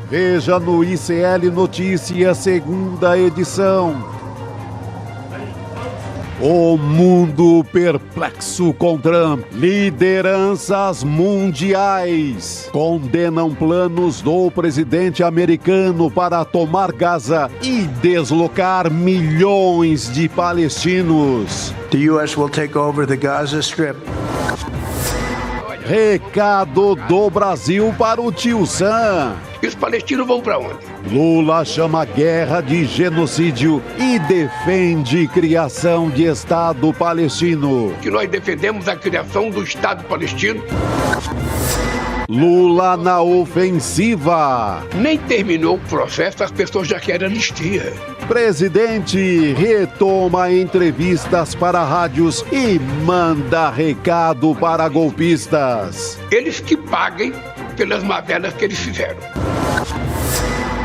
Veja no ICL Notícias, segunda edição. O mundo perplexo com Trump. Lideranças mundiais condenam planos do presidente americano para tomar Gaza e deslocar milhões de palestinos. The U.S. will take over the Gaza Strip. Recado do Brasil para o tio Sam. E os palestinos vão para onde? Lula chama a guerra de genocídio e defende criação de Estado palestino. Que nós defendemos a criação do Estado palestino. Lula na ofensiva. Nem terminou o processo, as pessoas já querem anistia. Presidente retoma entrevistas para rádios e manda recado para golpistas. Eles que paguem pelas mazelas que eles fizeram.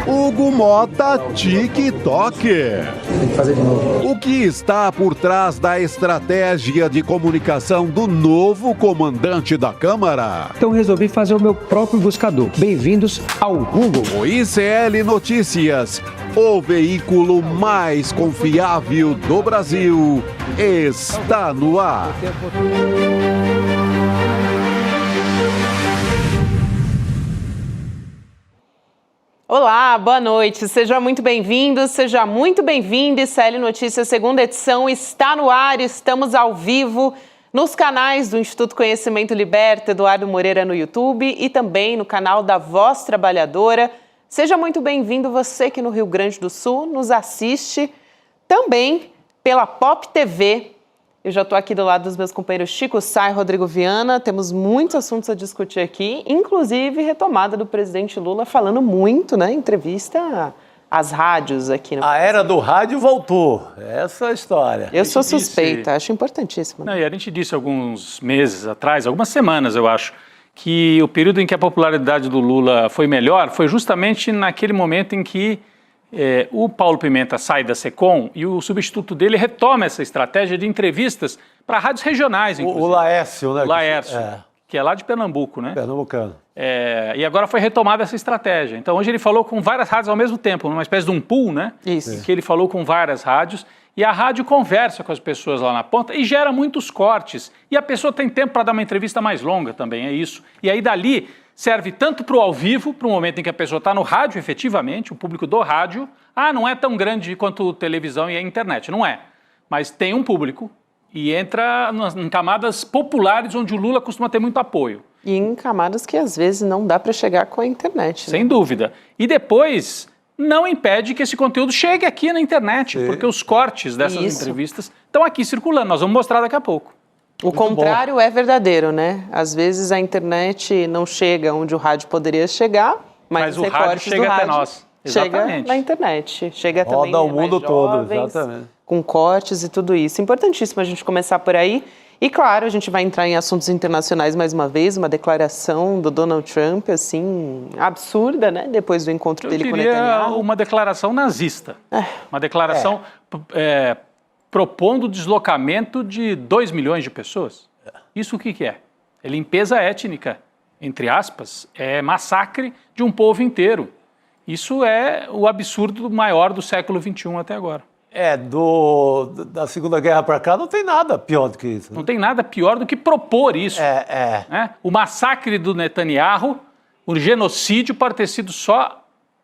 Hugo Mota, TikTok. Tem que fazer de novo. O que está por trás da estratégia de comunicação do novo comandante da Câmara? Então resolvi fazer o meu próprio buscador. Bem-vindos ao Google. O ICL Notícias, o veículo mais confiável do Brasil, está no ar. Olá, boa noite. Seja muito bem-vindo, seja muito bem-vindo. ICL Notícias, segunda edição, está no ar. Estamos ao vivo nos canais do Instituto Conhecimento Liberta, Eduardo Moreira no YouTube e também no canal da Voz Trabalhadora. Seja muito bem-vindo você que no Rio Grande do Sul nos assiste também pela Pop TV. Eu já estou aqui do lado dos meus companheiros Chico Sá e Rodrigo Viana. Temos muitos assuntos a discutir aqui, inclusive retomada do presidente Lula falando muito, né, em entrevista às rádios aqui no A era do rádio voltou, essa é a história. Eu sou suspeita, acho importantíssimo. Não, e a gente disse alguns meses atrás, algumas semanas eu acho, que o período em que a popularidade do Lula foi melhor foi justamente naquele momento em que o Paulo Pimenta sai da SECOM e o substituto dele retoma essa estratégia de entrevistas para rádios regionais, inclusive. O Laércio, né? O Laércio, que é lá de Pernambuco, né? Pernambucano. E agora foi retomada essa estratégia. Então hoje ele falou com várias rádios ao mesmo tempo, numa espécie de um pool, né? Isso. Em que ele falou com várias rádios e a rádio conversa com as pessoas lá na ponta e gera muitos cortes. E a pessoa tem tempo para dar uma entrevista mais longa também, é isso. E aí dali serve tanto para o ao vivo, para o momento em que a pessoa está no rádio efetivamente, o público do rádio, não é tão grande quanto televisão e a internet, não é. Mas tem um público e entra em camadas populares onde o Lula costuma ter muito apoio. E em camadas que às vezes não dá para chegar com a internet. Sem dúvida. E depois não impede que esse conteúdo chegue aqui na internet, porque os cortes dessas entrevistas estão aqui circulando. Nós vamos mostrar daqui a pouco. O contrário é verdadeiro, né? Às vezes a internet não chega onde o rádio poderia chegar, mas os o rádio chega até nós. Exatamente. Chega na internet, chega também Roda o mundo todo, jovens, exatamente. Com cortes e tudo isso. Importantíssimo a gente começar por aí. E claro, a gente vai entrar em assuntos internacionais mais uma vez, uma declaração do Donald Trump, assim, absurda, né? Depois do encontro dele com Netanyahu. Uma declaração nazista. Uma declaração propondo o deslocamento de 2 milhões de pessoas. Isso o que é? É limpeza étnica, entre aspas, é massacre de um povo inteiro. Isso é o absurdo maior do século XXI até agora. Da Segunda Guerra para cá não tem nada pior do que isso. Não tem nada pior do que propor isso. Né? O massacre do Netanyahu, o genocídio pode ter sido só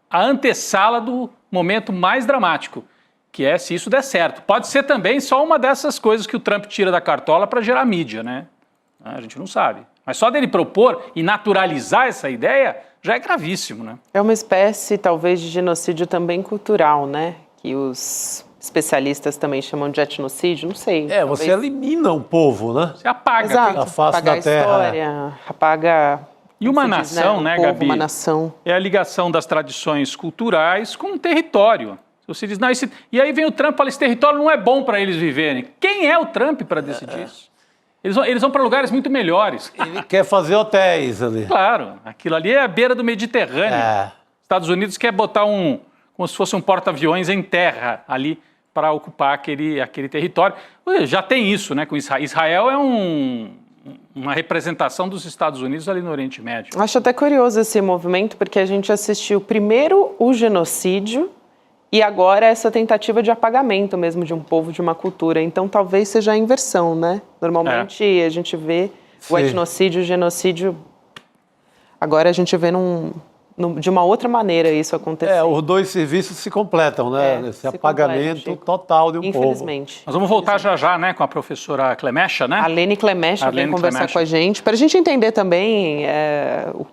a antessala do momento mais dramático, que é se isso der certo. Pode ser também só uma dessas coisas que o Trump tira da cartola para gerar mídia, né? A gente não sabe. Mas só dele propor e naturalizar essa ideia já é gravíssimo, né? É uma espécie, talvez, de genocídio também cultural, né? Que os especialistas também chamam de etnocídio, não sei. Você elimina um povo, né? Você apaga. Exato. A face da terra. História, apaga... E uma nação, né, povo, Gabi? Uma nação. É a ligação das tradições culturais com o território. Você diz, não, e aí vem o Trump e fala, esse território não é bom para eles viverem. Quem é o Trump para decidir isso? Eles vão para lugares muito melhores. Ele quer fazer hotéis ali. Claro, aquilo ali é a beira do Mediterrâneo. Estados Unidos quer botar como se fosse um porta-aviões em terra ali para ocupar aquele território. Já tem isso, né? Com Israel é um uma representação dos Estados Unidos ali no Oriente Médio. Acho até curioso esse movimento, porque a gente assistiu primeiro o genocídio e agora essa tentativa de apagamento mesmo de um povo, de uma cultura. Então talvez seja a inversão, né? Normalmente a gente vê o etnocídio, o genocídio. Agora a gente vê de uma outra maneira isso acontecer. Os dois serviços se completam, né? Esse apagamento total de um povo. Infelizmente. Nós vamos voltar já, né, com a professora Clemecha, né? A Lene Clemecha vem conversar com a gente, para a gente entender também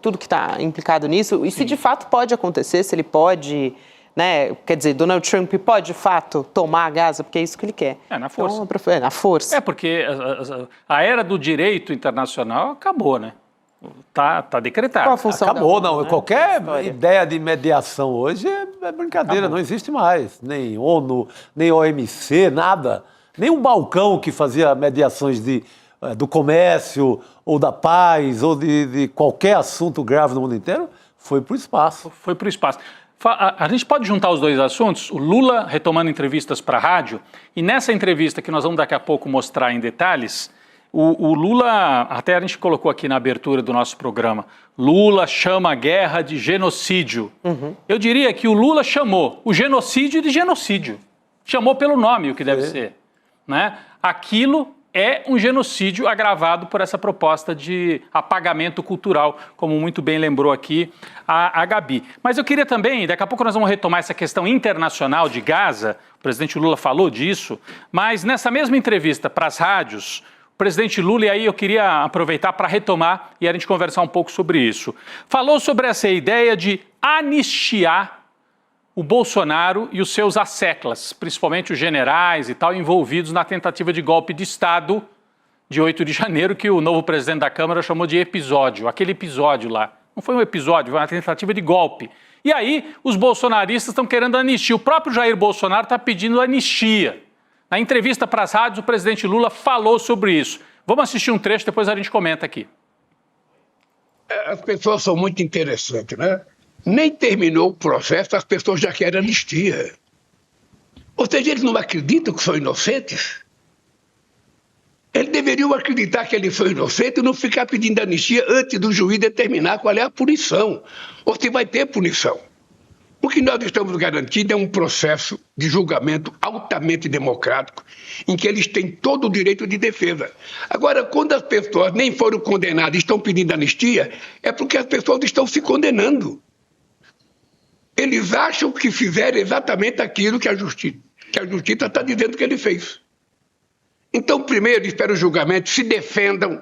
tudo que está implicado nisso, e se de fato pode acontecer, se ele pode, né? Quer dizer, Donald Trump pode de fato tomar a Gaza, porque é isso que ele quer. Na força. Então, na força. Porque a era do direito internacional acabou, né? Tá decretado. Qual a função Acabou, da ONU, não. né? Qualquer ideia de mediação hoje é brincadeira, não existe mais. Nem ONU, nem OMC, nada. Nem um balcão que fazia mediações do comércio, ou da paz, ou de qualquer assunto grave no mundo inteiro, foi para o espaço. Foi para o espaço. A gente pode juntar os dois assuntos, o Lula retomando entrevistas para a rádio, e nessa entrevista que nós vamos daqui a pouco mostrar em detalhes, o Lula, até a gente colocou aqui na abertura do nosso programa, Lula chama a guerra de genocídio. Eu diria que o Lula chamou o genocídio de genocídio. Chamou pelo nome o que deve ser. Né? Aquilo é um genocídio agravado por essa proposta de apagamento cultural, como muito bem lembrou aqui a Gabi. Mas eu queria também, daqui a pouco nós vamos retomar essa questão internacional de Gaza, o presidente Lula falou disso, mas nessa mesma entrevista para as rádios, o presidente Lula, e aí eu queria aproveitar para retomar e a gente conversar um pouco sobre isso. Falou sobre essa ideia de anistiar o Bolsonaro e os seus asseclas, principalmente os generais e tal, envolvidos na tentativa de golpe de Estado de 8 de janeiro, que o novo presidente da Câmara chamou de episódio, aquele episódio lá. Não foi um episódio, foi uma tentativa de golpe. E aí os bolsonaristas estão querendo anistia. O próprio Jair Bolsonaro está pedindo anistia. Na entrevista para as rádios, o presidente Lula falou sobre isso. Vamos assistir um trecho, depois a gente comenta aqui. As pessoas são muito interessantes, né? Nem terminou o processo, as pessoas já querem anistia. Ou seja, eles não acreditam que são inocentes. Eles deveriam acreditar que ele foi inocente e não ficar pedindo anistia antes do juiz determinar qual é a punição, ou se vai ter punição. O que nós estamos garantindo é um processo de julgamento altamente democrático, em que eles têm todo o direito de defesa. Agora, quando as pessoas nem foram condenadas e estão pedindo anistia, é porque as pessoas estão se condenando. Eles acham que fizeram exatamente aquilo que a justiça está dizendo que ele fez. Então, primeiro, espera o julgamento, se defendam,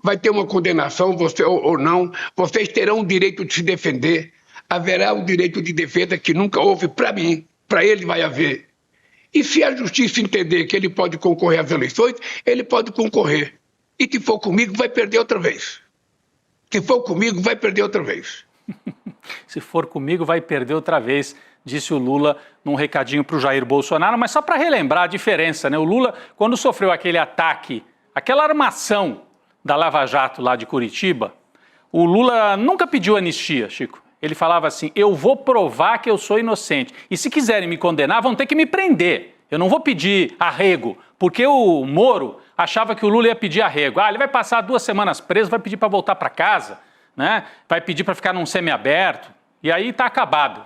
vai ter uma condenação, você ou não, vocês terão o direito de se defender, haverá o direito de defesa que nunca houve para mim, para ele vai haver. E se a justiça entender que ele pode concorrer às eleições, ele pode concorrer. E se for comigo, vai perder outra vez. Se for comigo, vai perder outra vez. Se for comigo, vai perder outra vez, disse o Lula num recadinho para o Jair Bolsonaro. Mas só para relembrar a diferença, né? O Lula, quando sofreu aquele ataque, aquela armação da Lava Jato lá de Curitiba, o Lula nunca pediu anistia, Chico. Ele falava assim, eu vou provar que eu sou inocente. E se quiserem me condenar, vão ter que me prender. Eu não vou pedir arrego, porque o Moro achava que o Lula ia pedir arrego. Ele vai passar 2 semanas preso, vai pedir para voltar para casa, né? Vai pedir para ficar num semiaberto, e aí está acabado.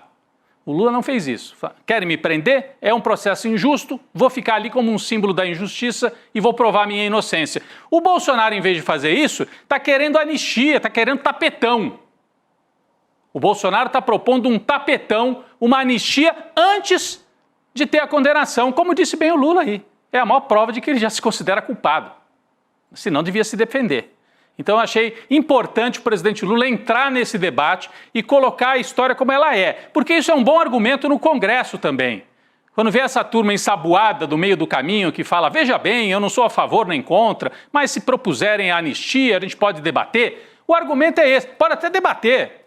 O Lula não fez isso. Querem me prender? É um processo injusto, vou ficar ali como um símbolo da injustiça e vou provar minha inocência. O Bolsonaro, em vez de fazer isso, está querendo anistia, está querendo tapetão. O Bolsonaro está propondo um tapetão, uma anistia antes de ter a condenação, como disse bem o Lula aí. É a maior prova de que ele já se considera culpado. Senão devia se defender. Então eu achei importante o presidente Lula entrar nesse debate e colocar a história como ela é, porque isso é um bom argumento no Congresso também. Quando vê essa turma ensaboada do meio do caminho que fala, veja bem, eu não sou a favor nem contra, mas se propuserem a anistia, a gente pode debater. O argumento é esse, pode até debater,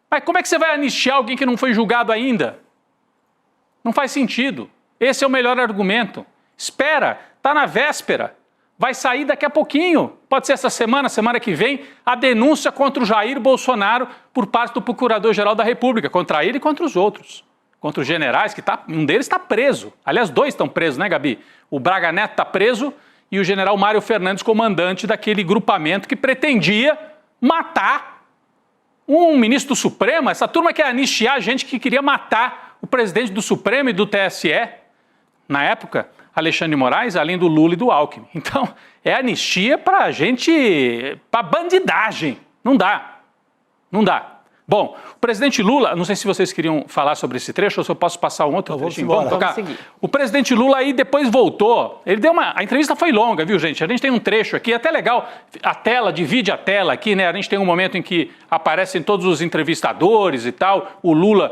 mas como é que você vai anistiar alguém que não foi julgado ainda? Não faz sentido. Esse é o melhor argumento. Espera, está na véspera. Vai sair daqui a pouquinho, pode ser essa semana, semana que vem, a denúncia contra o Jair Bolsonaro por parte do Procurador-Geral da República, contra ele e contra os outros. Contra os generais, um deles está preso. Aliás, 2 estão presos, né, Gabi? O Braga Neto está preso e o general Mário Fernandes, comandante daquele grupamento que pretendia matar um ministro do Supremo, essa turma quer anistiar gente que queria matar o presidente do Supremo e do TSE, na época, Alexandre de Moraes, além do Lula e do Alckmin. Então, é anistia para gente, para bandidagem. Não dá. Não dá. Bom, o presidente Lula, não sei se vocês queriam falar sobre esse trecho ou se eu posso passar um outro trechinho. Vamos tocar. O presidente Lula aí depois voltou, ele deu a entrevista foi longa, viu, gente? A gente tem um trecho aqui, até legal, a tela, divide a tela aqui, né? A gente tem um momento em que aparecem todos os entrevistadores e tal, o Lula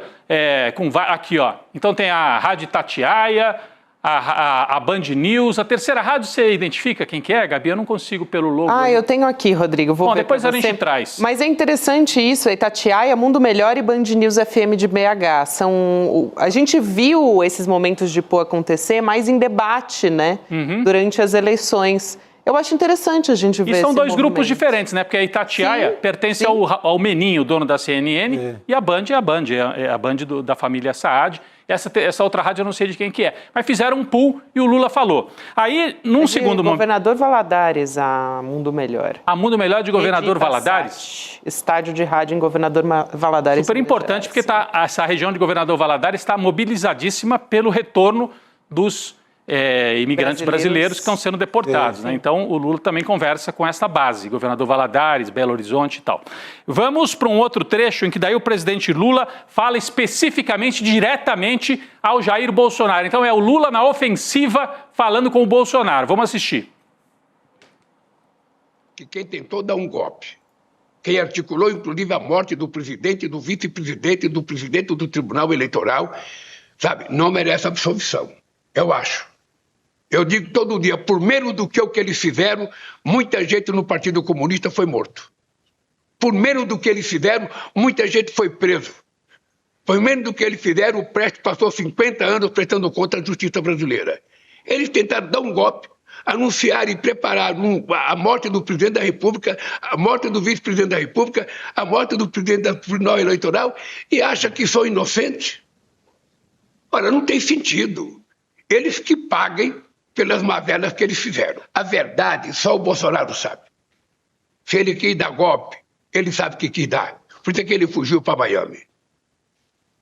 aqui, ó. Então tem a Rádio Itatiaia, a Band News, a terceira rádio, você identifica quem que é, Gabi? Eu não consigo pelo logo. Eu tenho aqui, Rodrigo. Vou ver depois a gente traz. Mas é interessante isso, a Itatiaia, Mundo Melhor e Band News FM de BH. A gente viu esses momentos de Pô acontecer mais em debate, né? Durante as eleições. Eu acho interessante a gente ver. E são dois grupos diferentes, né? Porque a Itatiaia pertence ao Meninho, dono da CNN, e a Band é a Band da família Saad. Essa outra rádio eu não sei de quem que é. Mas fizeram um pool e o Lula falou. Aí, num segundo momento... Governador Valadares, a Mundo Melhor. A Mundo Melhor de Governador Valadares? Estádio de rádio em Governador Valadares. Super importante, porque essa região de Governador Valadares está mobilizadíssima pelo retorno dos imigrantes brasileiros que estão sendo deportados. Né? Então, o Lula também conversa com essa base, Governador Valadares, Belo Horizonte e tal. Vamos para um outro trecho em que daí o presidente Lula fala especificamente, diretamente ao Jair Bolsonaro. Então, é o Lula na ofensiva falando com o Bolsonaro. Vamos assistir. Que quem tentou dar um golpe, quem articulou, inclusive, a morte do presidente, do vice-presidente, do presidente do Tribunal Eleitoral, sabe, não merece absolvição, eu acho. Eu digo todo dia, por menos do que o que eles fizeram, muita gente no Partido Comunista foi morto. Por menos do que eles fizeram, muita gente foi preso. Por menos do que eles fizeram, o Prestes passou 50 anos prestando conta à justiça brasileira. Eles tentaram dar um golpe, anunciar e preparar a morte do presidente da República, a morte do vice-presidente da República, a morte do presidente do Tribunal Eleitoral e acham que são inocentes. Ora, não tem sentido. Eles que paguem pelas mazelas que eles fizeram. A verdade, só o Bolsonaro sabe. Se ele quis dar golpe, ele sabe o que quis dar. Por isso é que ele fugiu para Miami.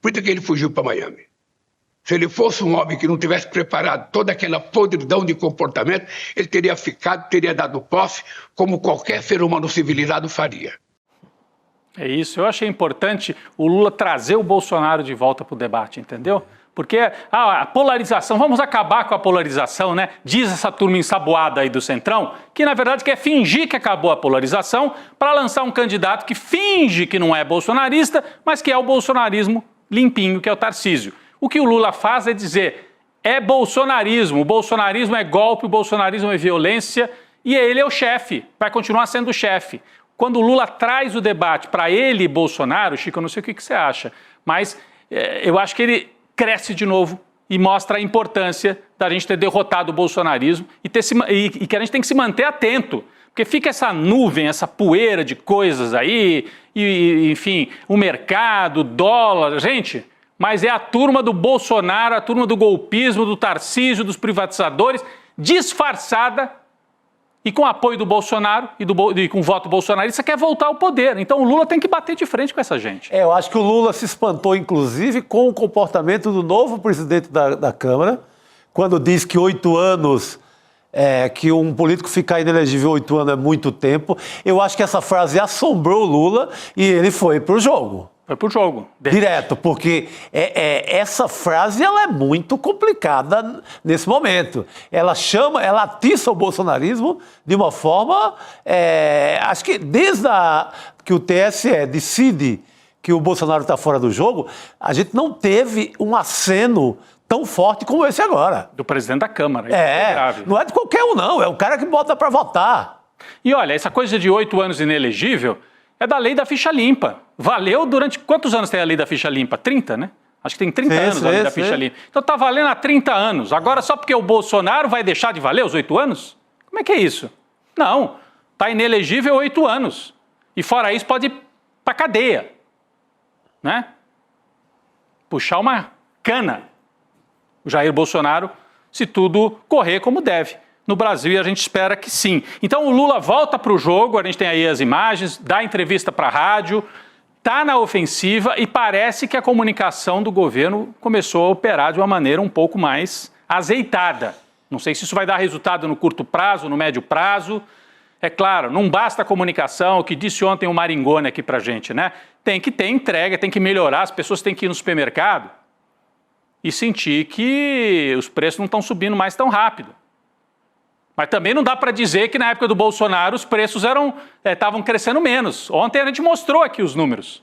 Por isso é que ele fugiu para Miami. Se ele fosse um homem que não tivesse preparado toda aquela podridão de comportamento, ele teria ficado, teria dado posse, como qualquer ser humano civilizado faria. É isso. Eu achei importante o Lula trazer o Bolsonaro de volta para o debate, entendeu? Porque a polarização, vamos acabar com a polarização, né? Diz essa turma ensaboada aí do Centrão, que na verdade quer fingir que acabou a polarização para lançar um candidato que finge que não é bolsonarista, mas que é o bolsonarismo limpinho, que é o Tarcísio. O que o Lula faz é dizer, é bolsonarismo, o bolsonarismo é golpe, o bolsonarismo é violência e ele é o chefe, vai continuar sendo o chefe. Quando o Lula traz o debate para ele, Bolsonaro, Chico, eu não sei o que você acha, mas eu acho que ele cresce de novo e mostra a importância da gente ter derrotado o bolsonarismo e que a gente tem que se manter atento, porque fica essa nuvem, essa poeira de coisas aí, e enfim, o mercado, o dólar, gente, mas é a turma do Bolsonaro, a turma do golpismo, do Tarcísio, dos privatizadores, disfarçada e com apoio do Bolsonaro e com voto bolsonarista quer voltar ao poder. Então o Lula tem que bater de frente com essa gente. Eu acho que o Lula se espantou, inclusive, com o comportamento do novo presidente da Câmara, quando diz que 8 anos, que um político ficar inelegível 8 anos é muito tempo. Eu acho que essa frase assombrou o Lula e ele foi pro jogo. Foi pro jogo. Direto, porque essa frase ela é muito complicada nesse momento. Ela atiça o bolsonarismo de uma forma... acho que desde que o TSE decide que o Bolsonaro está fora do jogo, a gente não teve um aceno tão forte como esse agora. Do presidente da Câmara. Isso é grave. Não é de qualquer um, não. É o cara que bota para votar. E olha, essa coisa de 8 anos inelegível... é da lei da ficha limpa. Valeu durante... Quantos anos tem a lei da ficha limpa? 30, né? Acho que tem 30 anos a lei da ficha limpa. Então tá valendo há 30 anos. Agora só porque o Bolsonaro vai deixar de valer os 8 anos? Como é que é isso? Não. Tá inelegível 8 anos. E fora isso pode ir pra cadeia. Né? Puxar uma cana. O Jair Bolsonaro, se tudo correr como deve. no Brasil e a gente espera que sim. Então o Lula volta para o jogo, a gente tem aí as imagens, dá entrevista para a rádio, está na ofensiva e parece que a comunicação do governo começou a operar de uma maneira um pouco mais azeitada. Não sei se isso vai dar resultado no curto prazo, no médio prazo. É claro, não basta a comunicação, o que disse ontem o Maringoni aqui para a gente, né? Tem que ter entrega, tem que melhorar, as pessoas têm que ir no supermercado e sentir que os preços não estão subindo mais tão rápido. Mas também não dá para dizer que na época do Bolsonaro os preços estavam crescendo menos. Ontem a gente mostrou aqui os números.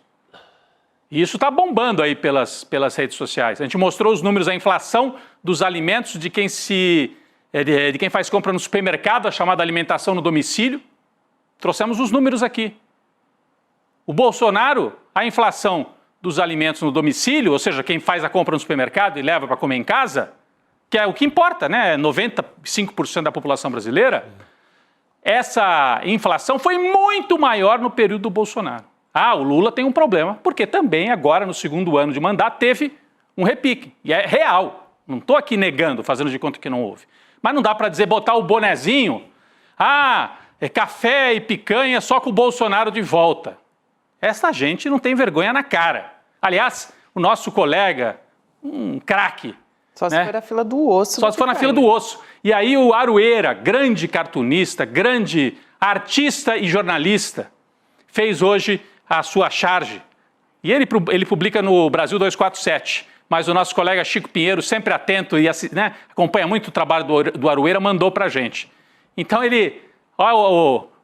E isso está bombando aí pelas redes sociais. A gente mostrou os números, a inflação dos alimentos de quem faz compra no supermercado, a chamada alimentação no domicílio. Trouxemos os números aqui. O Bolsonaro, a inflação dos alimentos no domicílio, ou seja, quem faz a compra no supermercado e leva para comer em casa, que é o que importa, né? 95% da população brasileira, essa inflação foi muito maior no período do Bolsonaro. Ah, o Lula tem um problema, porque também agora, no segundo ano de mandato, teve um repique. E é real. Não estou aqui negando, fazendo de conta que não houve. Mas não dá para dizer, botar o bonezinho, é café e picanha só com o Bolsonaro de volta. Essa gente não tem vergonha na cara. Aliás, o nosso colega, um craque. Só se for na fila do osso. Só se for na fila do osso. E aí o Aroeira, grande cartunista, grande artista e jornalista, fez hoje a sua charge. E ele publica no Brasil 247. Mas o nosso colega Chico Pinheiro, sempre atento e acompanha muito o trabalho do Aroeira, mandou pra gente. Então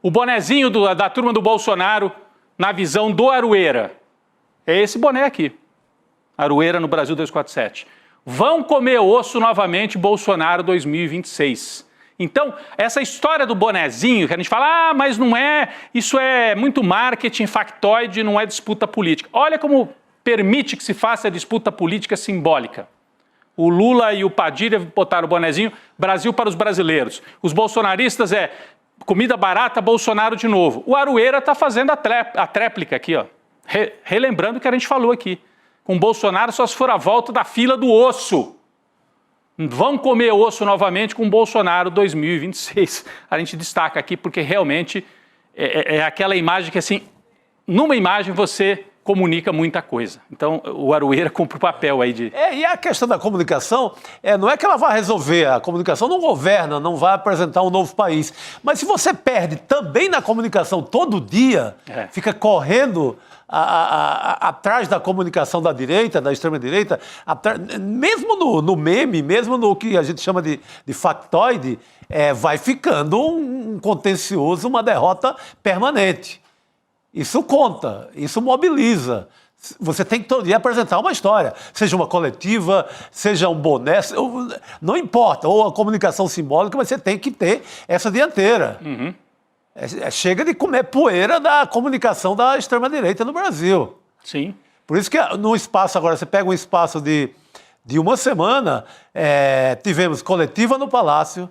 o bonezinho da turma do Bolsonaro, na visão do Aroeira, é esse boné aqui. Aroeira no Brasil 247. Vão comer osso novamente Bolsonaro 2026. Então, essa história do bonezinho, que a gente fala, mas não é, isso é muito marketing, factoide, não é disputa política. Olha como permite que se faça a disputa política simbólica. O Lula e o Padilha botaram o bonezinho, Brasil para os brasileiros. Os bolsonaristas comida barata, Bolsonaro de novo. O Aroeira está fazendo a tréplica aqui, ó. Relembrando o que a gente falou aqui. Com Bolsonaro só se for a volta da fila do osso. Vão comer osso novamente com Bolsonaro 2026. A gente destaca aqui porque realmente é aquela imagem que, assim, numa imagem você comunica muita coisa. Então, o Aroeira cumpre o papel aí de... E a questão da comunicação, não é que ela vai resolver, a comunicação não governa, não vai apresentar um novo país. Mas se você perde também na comunicação todo dia, fica correndo atrás da comunicação da direita, da extrema-direita, mesmo no meme, mesmo no que a gente chama de factoide, vai ficando um contencioso, uma derrota permanente. Isso conta, isso mobiliza. Você tem que todo dia apresentar uma história, seja uma coletiva, seja um boné, não importa, ou a comunicação simbólica, mas você tem que ter essa dianteira. Uhum. Chega de comer poeira da comunicação da extrema-direita no Brasil. Sim. Por isso que no espaço, agora, você pega um espaço de uma semana, tivemos coletiva no Palácio,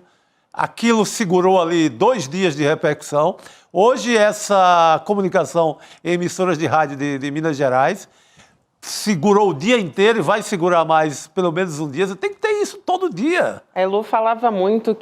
aquilo segurou ali 2 dias de repercussão. Hoje, essa comunicação em emissoras de rádio de Minas Gerais segurou o dia inteiro e vai segurar mais pelo menos um dia. Você tem que ter isso todo dia. A Elu falava muito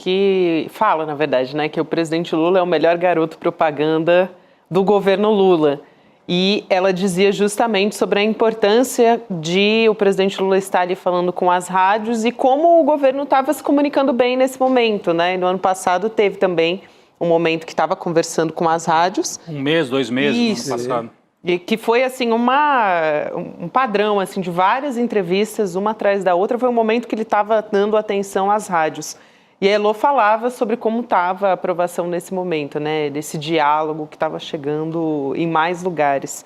fala, na verdade, né, que o presidente Lula é o melhor garoto propaganda do governo Lula. E ela dizia justamente sobre a importância de o presidente Lula estar ali falando com as rádios e como o governo estava se comunicando bem nesse momento, né? E no ano passado teve também um momento que estava conversando com as rádios. 1 mês, 2 meses no ano passado. E que foi, assim, um padrão, assim, de várias entrevistas, uma atrás da outra. Foi um momento que ele estava dando atenção às rádios. E a Elo falava sobre como estava a aprovação nesse momento, né? Desse diálogo que estava chegando em mais lugares.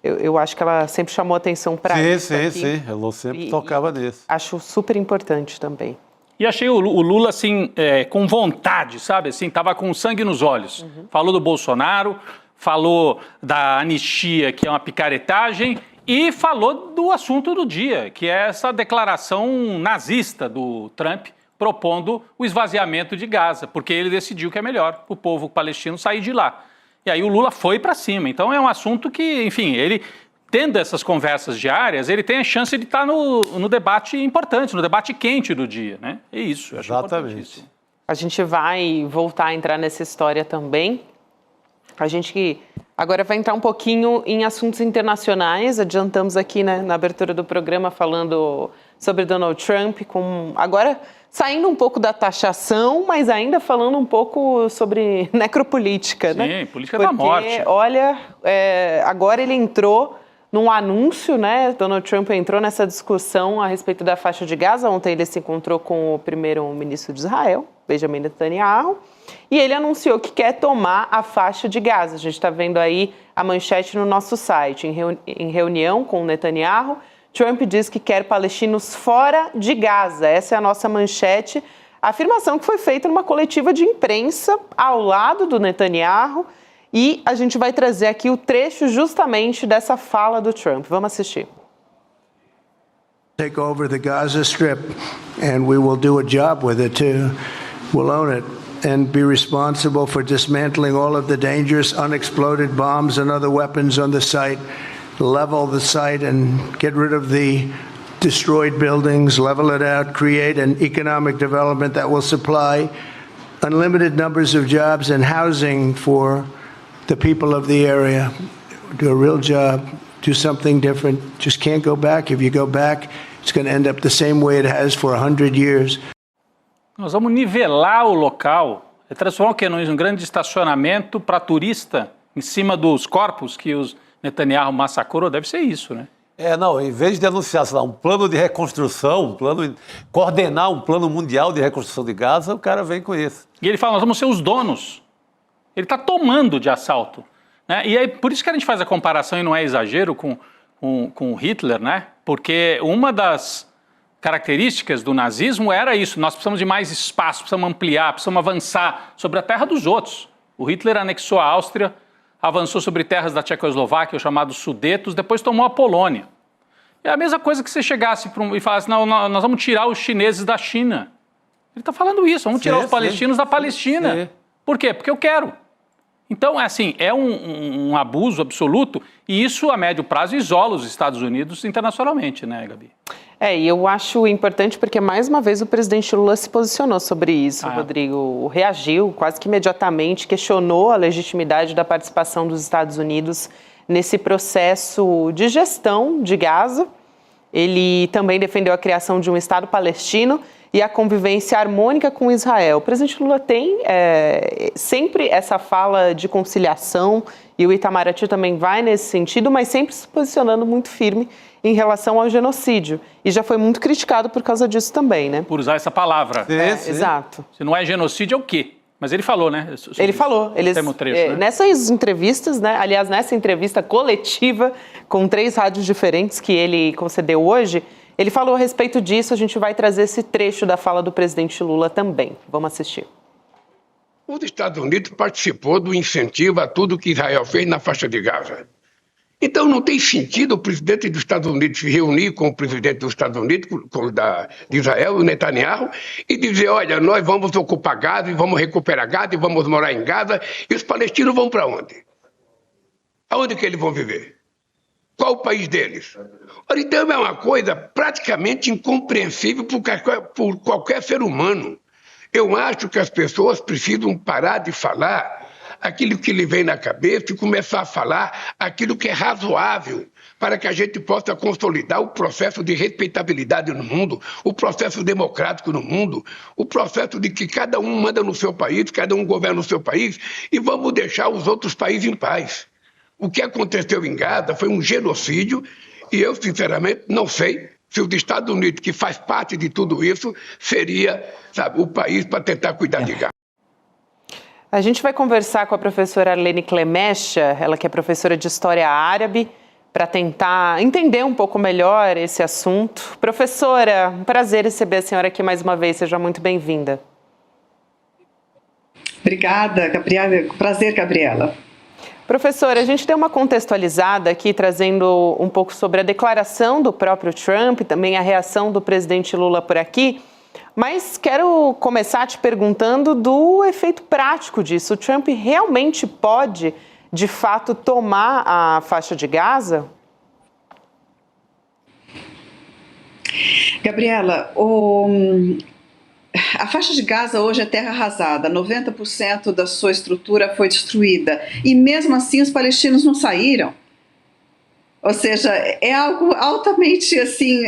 Eu acho que ela sempre chamou atenção para isso. Sim. A Elo sempre tocava nisso. Acho super importante também. E achei o Lula, assim, com vontade, sabe? Assim, tava com sangue nos olhos. Uhum. Falou do Bolsonaro, falou da anistia, que é uma picaretagem, e falou do assunto do dia, que é essa declaração nazista do Trump, propondo o esvaziamento de Gaza, porque ele decidiu que é melhor o povo palestino sair de lá. E aí o Lula foi para cima. Então é um assunto que, enfim, ele... Tendo essas conversas diárias, ele tem a chance de estar no debate importante, no debate quente do dia, né? É isso, eu acho importantíssimo. A gente vai voltar a entrar nessa história também. A gente agora vai entrar um pouquinho em assuntos internacionais. Adiantamos aqui, né, na abertura do programa falando sobre Donald Trump, agora saindo um pouco da taxação, mas ainda falando um pouco sobre necropolítica, né? Sim, política da morte. Olha, agora ele entrou num anúncio, né? Donald Trump entrou nessa discussão a respeito da faixa de Gaza. Ontem ele se encontrou com o primeiro-ministro de Israel, Benjamin Netanyahu, e ele anunciou que quer tomar a faixa de Gaza. A gente está vendo aí a manchete no nosso site. Em reunião com Netanyahu, Trump diz que quer palestinos fora de Gaza. Essa é a nossa manchete. A afirmação que foi feita numa coletiva de imprensa ao lado do Netanyahu. E a gente vai trazer aqui o trecho justamente dessa fala do Trump. Vamos assistir. Take over the Gaza Strip, and we will do a job with it too. We'll own it and be responsible for dismantling all of the dangerous unexploded bombs and other weapons on the site, level the site and get rid of the destroyed buildings, level it out, create an economic development that will supply unlimited numbers of jobs and housing for the people of the area. Do a real job, do something different. Just can't go back. If you go back, it's going to end up the same way it has for 100 years. Nós vamos nivelar o local, transformar o quê? Num grande estacionamento para turista em cima dos corpos que os Netanyahu massacrou. Deve ser isso, né? Não, em vez de anunciar, sei lá, um plano de reconstrução, coordenar um plano mundial de reconstrução de Gaza, o cara vem com isso. E ele fala, nós vamos ser os donos. Ele está tomando de assalto, né? E aí, por isso que a gente faz a comparação, e não é exagero, com Hitler, né? Porque uma das características do nazismo era isso, nós precisamos de mais espaço, precisamos ampliar, precisamos avançar sobre a terra dos outros. O Hitler anexou a Áustria, avançou sobre terras da Tchecoslováquia, os chamados Sudetos, depois tomou a Polônia. É a mesma coisa que você chegasse e falasse, não, nós vamos tirar os chineses da China. Ele está falando isso, vamos tirar os palestinos da Palestina. Sim. Por quê? Porque eu quero. Então, assim, é um abuso absoluto e isso, a médio prazo, isola os Estados Unidos internacionalmente, né, Gabi? E eu acho importante porque, mais uma vez, o presidente Lula se posicionou sobre isso, Rodrigo. Reagiu quase que imediatamente, questionou a legitimidade da participação dos Estados Unidos nesse processo de gestão de Gaza. Ele também defendeu a criação de um Estado palestino e a convivência harmônica com Israel. O presidente Lula tem sempre essa fala de conciliação e o Itamaraty também vai nesse sentido, mas sempre se posicionando muito firme em relação ao genocídio. E já foi muito criticado por causa disso também, né? Por usar essa palavra. Sim. Exato. Se não é genocídio, é o quê? Mas ele falou, né? Ele falou. Trecho, né? Nessas entrevistas, né? Aliás, nessa entrevista coletiva com 3 rádios diferentes que ele concedeu hoje, ele falou a respeito disso. A gente vai trazer esse trecho da fala do presidente Lula também. Vamos assistir. Os Estados Unidos participou do incentivo a tudo que Israel fez na faixa de Gaza. Então não tem sentido o presidente dos Estados Unidos se reunir com o presidente dos Estados Unidos, de Israel, o Netanyahu, e dizer, olha, nós vamos ocupar Gaza e vamos recuperar Gaza e vamos morar em Gaza, e os palestinos vão para onde? Aonde que eles vão viver? Qual o país deles? Então é uma coisa praticamente incompreensível por qualquer ser humano. Eu acho que as pessoas precisam parar de falar aquilo que lhe vem na cabeça e começar a falar aquilo que é razoável para que a gente possa consolidar o processo de respeitabilidade no mundo, o processo democrático no mundo, o processo de que cada um manda no seu país, cada um governa no seu país e vamos deixar os outros países em paz. O que aconteceu em Gaza foi um genocídio e eu, sinceramente, não sei se os Estados Unidos, que faz parte de tudo isso, seria, o país para tentar cuidar de Gaza. A gente vai conversar com a professora Arlene Clemecha, ela que é professora de História Árabe, para tentar entender um pouco melhor esse assunto. Professora, um prazer receber a senhora aqui mais uma vez, seja muito bem-vinda. Obrigada, Gabriela. Prazer, Gabriela. Professora, a gente deu uma contextualizada aqui, trazendo um pouco sobre a declaração do próprio Trump, também a reação do presidente Lula por aqui. Mas quero começar te perguntando do efeito prático disso. O Trump realmente pode, de fato, tomar a faixa de Gaza? Gabriela, a faixa de Gaza hoje é terra arrasada, 90% da sua estrutura foi destruída, e mesmo assim os palestinos não saíram. Ou seja, é algo altamente assim,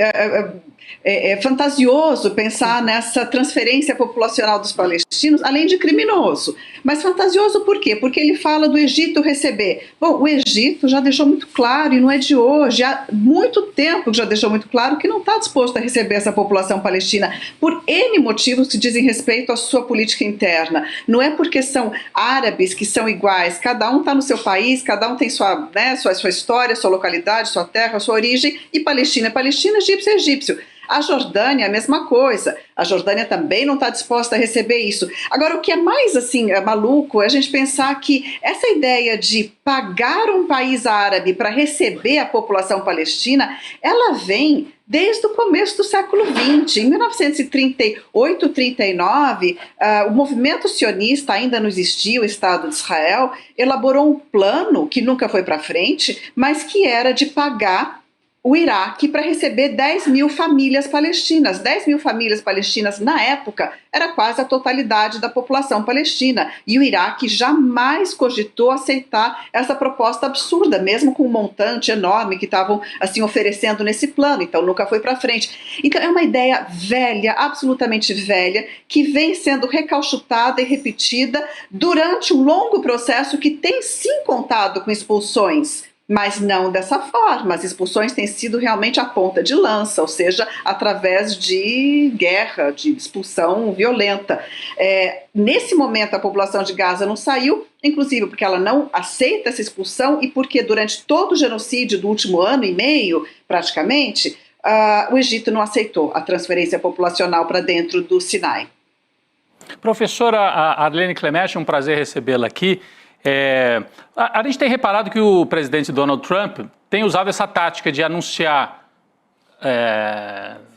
fantasioso pensar nessa transferência populacional dos palestinos, além de criminoso. Mas fantasioso por quê? Porque ele fala do Egito receber. Bom, o Egito já deixou muito claro, e não é de hoje, há muito tempo que já deixou muito claro que não está disposto a receber essa população palestina por N motivos que dizem respeito à sua política interna. Não é porque são árabes que são iguais, cada um está no seu país, cada um tem sua história, sua localidade, sua terra, sua origem, e Palestina é Palestina, egípcio é egípcio. A Jordânia é a mesma coisa. A Jordânia também não está disposta a receber isso. Agora, o que é mais assim maluco é a gente pensar que essa ideia de pagar um país árabe para receber a população palestina, ela vem desde o começo do século XX. Em 1938, 39, o movimento sionista, ainda não existia o Estado de Israel, elaborou um plano que nunca foi para frente, mas que era de pagar o Iraque para receber 10 mil famílias palestinas. 10 mil famílias palestinas, na época, era quase a totalidade da população palestina. E o Iraque jamais cogitou aceitar essa proposta absurda, mesmo com um montante enorme que estavam assim, oferecendo nesse plano. Então, nunca foi para frente. Então, é uma ideia velha, absolutamente velha, que vem sendo recauchutada e repetida durante um longo processo que tem, sim, contado com expulsões, mas não dessa forma. As expulsões têm sido realmente a ponta de lança, ou seja, através de guerra, de expulsão violenta. Nesse momento, a população de Gaza não saiu, inclusive porque ela não aceita essa expulsão e porque durante todo o genocídio do último ano e meio, praticamente, o Egito não aceitou a transferência populacional para dentro do Sinai. Professora Arlene Clemente, um prazer recebê-la aqui. A gente tem reparado que o presidente Donald Trump tem usado essa tática de anunciar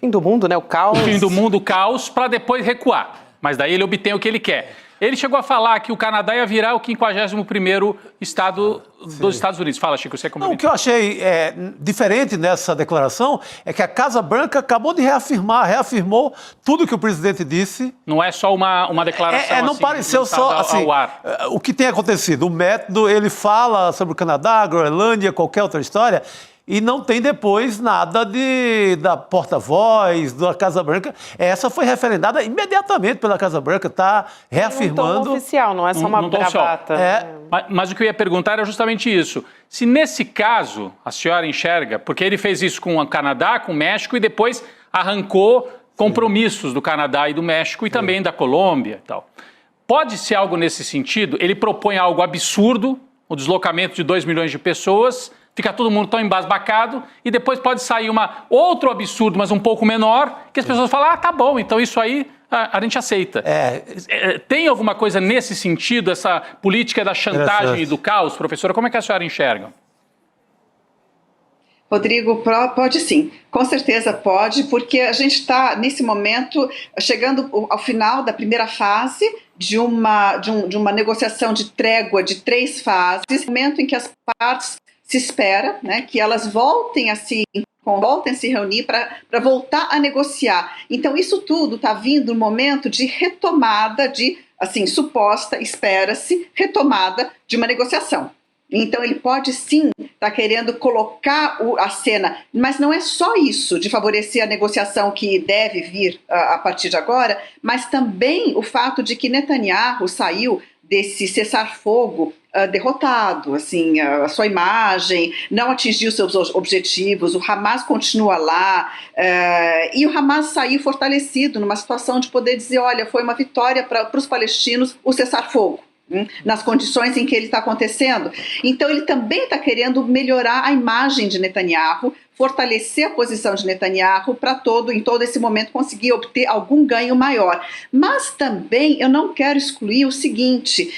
fim do mundo, né? O caos. O fim do mundo, o caos, para depois recuar. Mas daí ele obtém o que ele quer. Ele chegou a falar que o Canadá ia virar o 51º estado dos Estados Unidos. Fala, Chico, você comenta. O que eu achei diferente nessa declaração é que a Casa Branca acabou de reafirmou tudo que o presidente disse. Não é só uma declaração não assim, pareceu só assim, ao ar. O que tem acontecido, o método, ele fala sobre o Canadá, a Groenlândia, qualquer outra história, e não tem depois nada da porta-voz, da Casa Branca. Essa foi referendada imediatamente pela Casa Branca, está reafirmando. Não tom oficial, não é só uma bravata. Mas o que eu ia perguntar era justamente isso. Se nesse caso a senhora enxerga, porque ele fez isso com o Canadá, com o México, e depois arrancou compromissos do Canadá e do México e também da Colômbia e tal. Pode ser algo nesse sentido? Ele propõe algo absurdo, o deslocamento de 2 milhões de pessoas, fica todo mundo tão embasbacado, e depois pode sair outro absurdo, mas um pouco menor, que as pessoas falam, tá bom, então isso aí a gente aceita. Tem alguma coisa nesse sentido, essa política da chantagem e do caos, professora? Como é que a senhora enxerga? Rodrigo, pode sim, com certeza pode, porque a gente está, nesse momento, chegando ao final da primeira fase de uma negociação de trégua de 3 fases, momento em que as partes se espera, né, que elas voltem a se reunir para voltar a negociar. Então, isso tudo está vindo no momento de retomada, espera-se, retomada de uma negociação. Então, ele pode sim estar querendo colocar a cena, mas não é só isso de favorecer a negociação que deve vir a partir de agora, mas também o fato de que Netanyahu saiu desse cessar-fogo derrotado, assim, a sua imagem não atingiu seus objetivos, o Hamas continua lá, e o Hamas saiu fortalecido numa situação de poder dizer, olha, foi uma vitória para os palestinos o cessar-fogo, nas condições em que ele está acontecendo. Então ele também está querendo melhorar a imagem de Netanyahu, fortalecer a posição de Netanyahu para em todo esse momento conseguir obter algum ganho maior. Mas também eu não quero excluir o seguinte,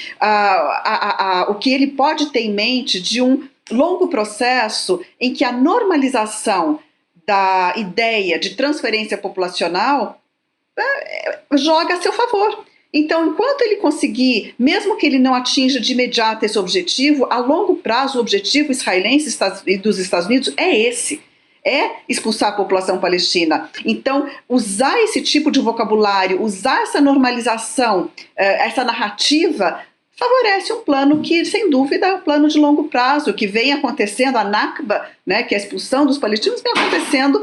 o que ele pode ter em mente de um longo processo em que a normalização da ideia de transferência populacional joga a seu favor. Então, enquanto ele conseguir, mesmo que ele não atinja de imediato esse objetivo, a longo prazo o objetivo israelense e dos Estados Unidos é esse. é expulsar a população palestina. Então, usar esse tipo de vocabulário, usar essa normalização, essa narrativa, favorece um plano que, sem dúvida, é um plano de longo prazo, que vem acontecendo, a Nakba, né, que é a expulsão dos palestinos, vem acontecendo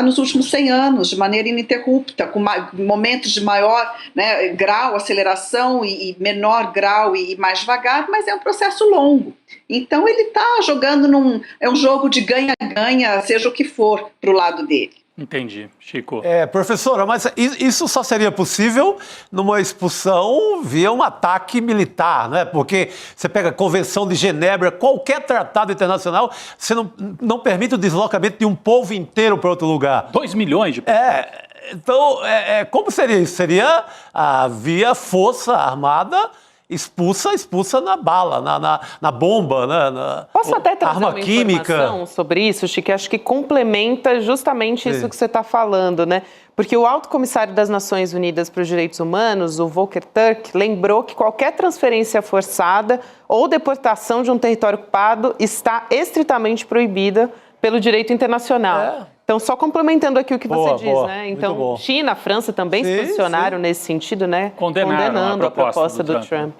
nos últimos 100 anos, de maneira ininterrupta, com momentos de maior, né, grau, aceleração, e menor grau e mais devagar, mas é um processo longo. Então ele está jogando é um jogo de ganha-ganha, seja o que for, para o lado dele. Entendi, Chico. Professora, mas isso só seria possível numa expulsão via um ataque militar, né? Porque você pega a Convenção de Genebra, qualquer tratado internacional, você não permite o deslocamento de um povo inteiro para outro lugar. 2 milhões de pessoas. Então, como seria isso? Seria via força armada expulsa na bala, na bomba, né? Posso até trazer arma uma química. informação sobre isso, Chico? Acho que complementa justamente isso que você está falando, né? Porque o Alto Comissário das Nações Unidas para os Direitos Humanos, o Volker Turk, lembrou que qualquer transferência forçada ou deportação de um território ocupado está estritamente proibida pelo direito internacional. Então, só complementando aqui o que você diz, né? Então, China, França também se posicionaram nesse sentido, né? Condenando a proposta do Trump.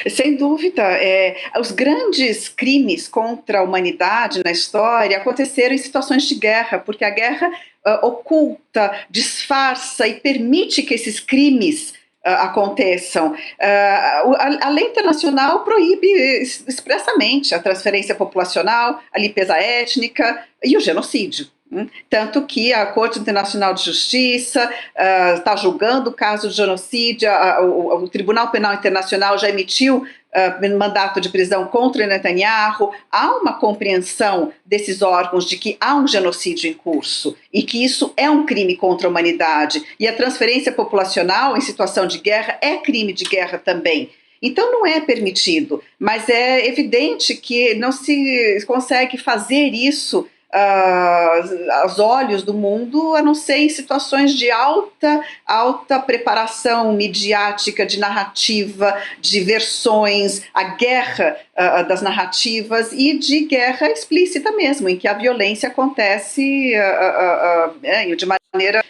Sem dúvida, os grandes crimes contra a humanidade na história aconteceram em situações de guerra, porque a guerra oculta, disfarça e permite que esses crimes aconteçam. A lei internacional proíbe expressamente a transferência populacional, a limpeza étnica e o genocídio. Tanto que a Corte Internacional de Justiça está julgando o caso de genocídio, o Tribunal Penal Internacional já emitiu mandato de prisão contra Netanyahu. Há uma compreensão desses órgãos de que há um genocídio em curso e que isso é um crime contra a humanidade. E a transferência populacional em situação de guerra é crime de guerra também. Então não é permitido, mas é evidente que não se consegue fazer isso aos olhos do mundo, a não ser em situações de alta preparação midiática, de narrativa, de versões, a guerra das narrativas e de guerra explícita mesmo, em que a violência acontece de maneira,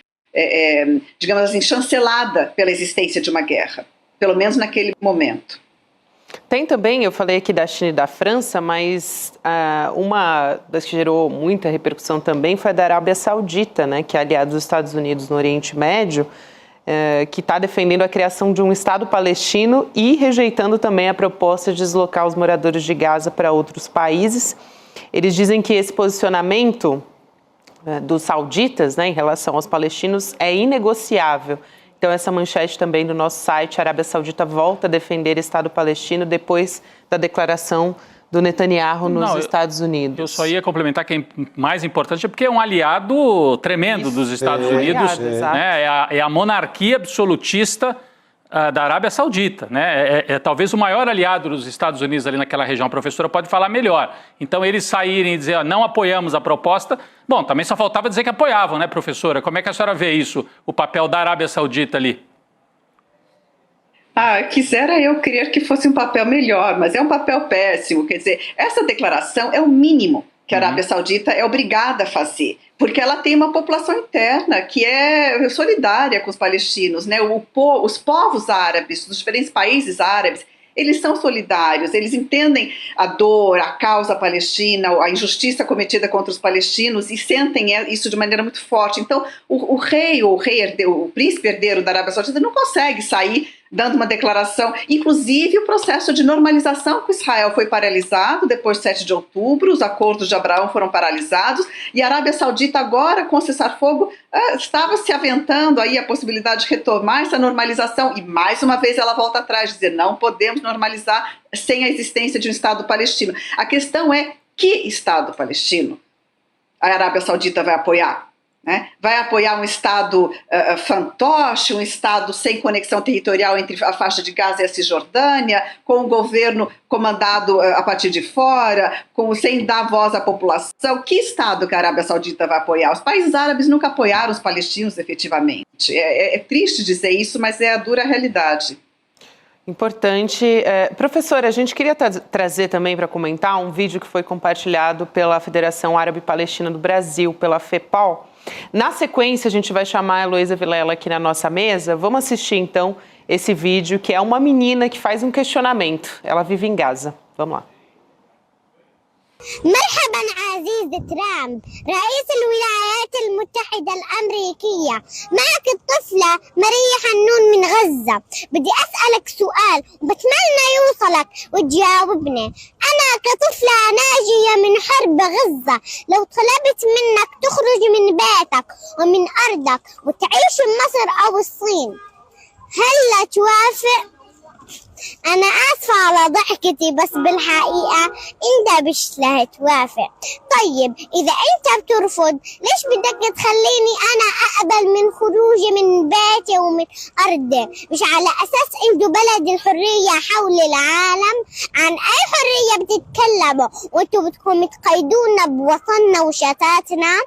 digamos assim, chancelada pela existência de uma guerra, pelo menos naquele momento. Tem também, eu falei aqui da China e da França, mas uma das que gerou muita repercussão também foi a da Arábia Saudita, né, que é aliada dos Estados Unidos no Oriente Médio, que está defendendo a criação de um Estado palestino e rejeitando também a proposta de deslocar os moradores de Gaza para outros países. Eles dizem que esse posicionamento dos sauditas, né, em relação aos palestinos é inegociável. Então, essa manchete também do nosso site, a Arábia Saudita volta a defender o Estado palestino depois da declaração do Netanyahu nos Estados Unidos. Eu só ia complementar que é mais importante porque é um aliado tremendo dos Estados Unidos. Né? É a monarquia absolutista da Arábia Saudita, né? É talvez o maior aliado dos Estados Unidos ali naquela região. A professora pode falar melhor. Então, eles saírem e dizer, não apoiamos a proposta, bom, também só faltava dizer que apoiavam, né, professora? Como é que a senhora vê isso, o papel da Arábia Saudita ali? Quisera eu crer que fosse um papel melhor, mas é um papel péssimo. Quer dizer, essa declaração é o mínimo que a Arábia Saudita é obrigada a fazer, porque ela tem uma população interna que é solidária com os palestinos, né? Os povos árabes, dos diferentes países árabes, eles são solidários, eles entendem a dor, a causa palestina, a injustiça cometida contra os palestinos e sentem isso de maneira muito forte. Então, o príncipe herdeiro da Arábia Saudita não consegue sair dando uma declaração. Inclusive, o processo de normalização com Israel foi paralisado depois do 7 de outubro, os acordos de Abraão foram paralisados, e a Arábia Saudita agora, com o cessar-fogo, estava se aventando aí a possibilidade de retomar essa normalização, e mais uma vez ela volta atrás, dizer, não podemos normalizar sem a existência de um Estado palestino. A questão é, que Estado palestino a Arábia Saudita vai apoiar? Né? Vai apoiar um Estado fantoche, um Estado sem conexão territorial entre a faixa de Gaza e a Cisjordânia, com um governo comandado a partir de fora, sem dar voz à população? Que Estado que a Arábia Saudita vai apoiar? Os países árabes nunca apoiaram os palestinos efetivamente. É triste dizer isso, mas é a dura realidade. Importante. Professora, a gente queria trazer também para comentar um vídeo que foi compartilhado pela Federação Árabe Palestina do Brasil, pela FEPAL. Na sequência, a gente vai chamar a Heloísa Vilela aqui na nossa mesa. Vamos assistir, então, esse vídeo, que é uma menina que faz um questionamento. Ela vive em Gaza. Vamos lá. مرحبا عزيزي ترامب رئيس الولايات المتحدة الأمريكية، معك الطفلة ماريا حنون من غزة. بدي أسألك سؤال وبتمنى يوصلك وتجاوبني. أنا كطفلة ناجية من حرب غزة، لو طلبت منك تخرج من بيتك ومن أرضك وتعيش بمصر أو الصين، هل توافق؟ أنا آسفة على ضحكتي، بس بالحقيقة أنت مش رح توافق. طيب إذا أنت بترفض، ليش بدك تخليني أنا أقبل من خروجي من بيتي ومن أرضي؟ مش على أساس أنتوا بلد الحرية حول العالم؟ عن أي حرية بتتكلموا وأنتوا بدكم تقيدونا بوطننا وشتاتنا؟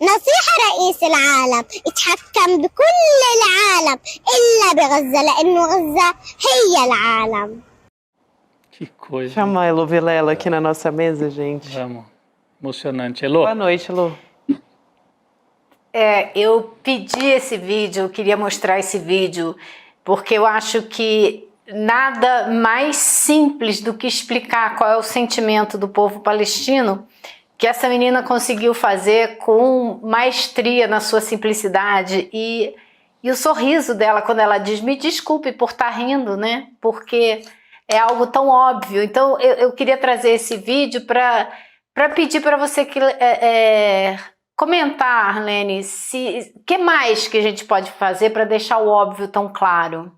نصيحة رئيس العالم يتحكم بكل العالم إلا بغزة، لأنه غزة هي العالم. Que coisa. Chama a Elo Vilela aqui na nossa mesa, gente. Vamos. Emocionante. Elô? Boa noite, Elo. Eu pedi esse vídeo, eu queria mostrar esse vídeo, porque eu acho que nada mais simples do que explicar qual é o sentimento do povo palestino que essa menina conseguiu fazer com maestria na sua simplicidade e o sorriso dela quando ela diz, me desculpe por estar rindo, né? Porque é algo tão óbvio. Então eu queria trazer esse vídeo para pedir para você que, comentar, Arlene, o que mais que a gente pode fazer para deixar o óbvio tão claro?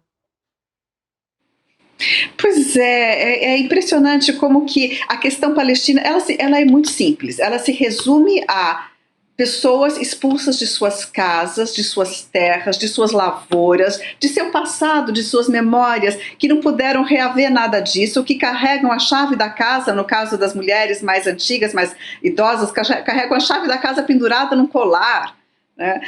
Pois é impressionante como que a questão palestina, ela é muito simples, ela se resume a pessoas expulsas de suas casas, de suas terras, de suas lavouras, de seu passado, de suas memórias, que não puderam reaver nada disso, que carregam a chave da casa, no caso das mulheres mais antigas, mais idosas, carregam a chave da casa pendurada num colar, né?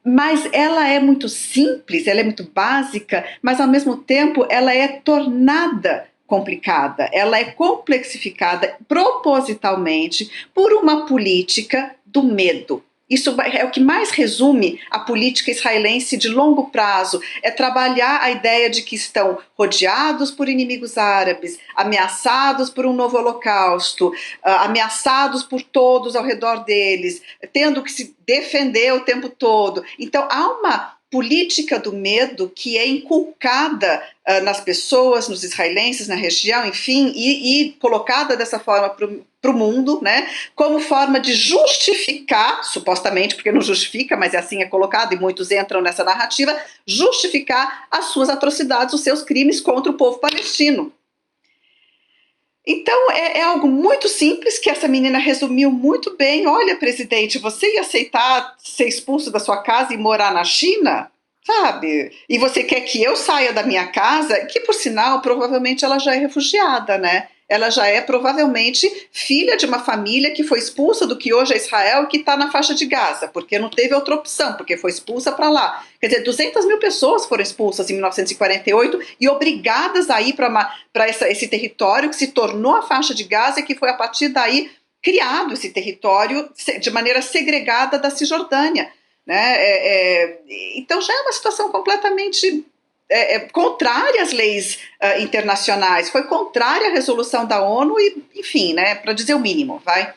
Mas ela é muito simples, ela é muito básica, mas ao mesmo tempo ela é tornada complicada, ela é complexificada propositalmente por uma política do medo. Isso é o que mais resume a política israelense de longo prazo, é trabalhar a ideia de que estão rodeados por inimigos árabes, ameaçados por um novo holocausto, ameaçados por todos ao redor deles, tendo que se defender o tempo todo. Então há uma política do medo que é inculcada nas pessoas, nos israelenses, na região, enfim, e colocada dessa forma para o mundo, né, como forma de justificar, supostamente, porque não justifica, mas assim é colocado e muitos entram nessa narrativa, justificar as suas atrocidades, os seus crimes contra o povo palestino. Então é algo muito simples que essa menina resumiu muito bem. Olha, presidente, você ia aceitar ser expulso da sua casa e morar na China? Sabe? E você quer que eu saia da minha casa? Que, por sinal, provavelmente ela já é refugiada, né? Ela já é provavelmente filha de uma família que foi expulsa do que hoje é Israel e que está na faixa de Gaza, porque não teve outra opção, porque foi expulsa para lá. Quer dizer, 200 mil pessoas foram expulsas em 1948 e obrigadas a ir para esse território que se tornou a faixa de Gaza e que foi a partir daí criado esse território de maneira segregada da Cisjordânia, né? Então já é uma situação completamente contrária às leis internacionais, foi contrária à resolução da ONU e, enfim, né, para dizer o mínimo, vai.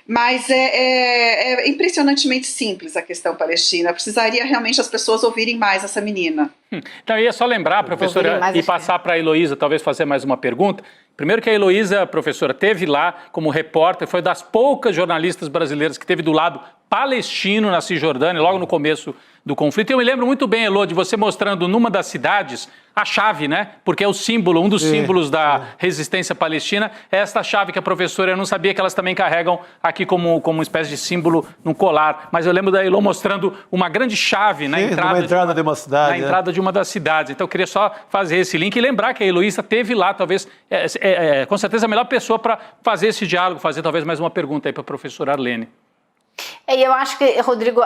Mas é impressionantemente simples a questão palestina. Precisaria realmente as pessoas ouvirem mais essa menina. Então, eu ia só lembrar, professora, e passar para a Heloísa, talvez fazer mais uma pergunta. Primeiro que a Heloísa, professora, teve lá como repórter, foi das poucas jornalistas brasileiras que teve do lado palestino na Cisjordânia, logo no começo do conflito. Eu me lembro muito bem, Elô, de você mostrando numa das cidades a chave, né? Porque é o símbolo, um dos símbolos da resistência palestina, é esta chave que a professora, eu não sabia que elas também carregam aqui como uma espécie de símbolo num colar. Mas eu lembro da Elô mostrando uma grande chave na entrada de uma cidade. Na entrada de uma das cidades. Então eu queria só fazer esse link e lembrar que a Heloísa teve lá, talvez, com certeza a melhor pessoa para fazer esse diálogo, fazer talvez mais uma pergunta aí para a professora Arlene. E eu acho que, Rodrigo,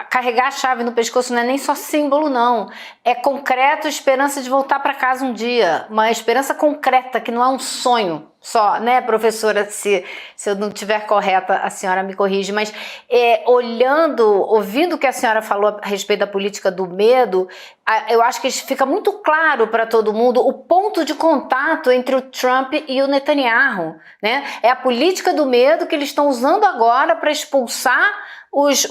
carregar a chave no pescoço não é nem só símbolo, não. É concreto, esperança de voltar para casa um dia. Uma esperança concreta, que não é um sonho só, né, professora? Se eu não estiver correta, a senhora me corrige. Mas ouvindo o que a senhora falou a respeito da política do medo, eu acho que fica muito claro para todo mundo o ponto de contato entre o Trump e o Netanyahu, né? É a política do medo que eles estão usando agora para expulsar os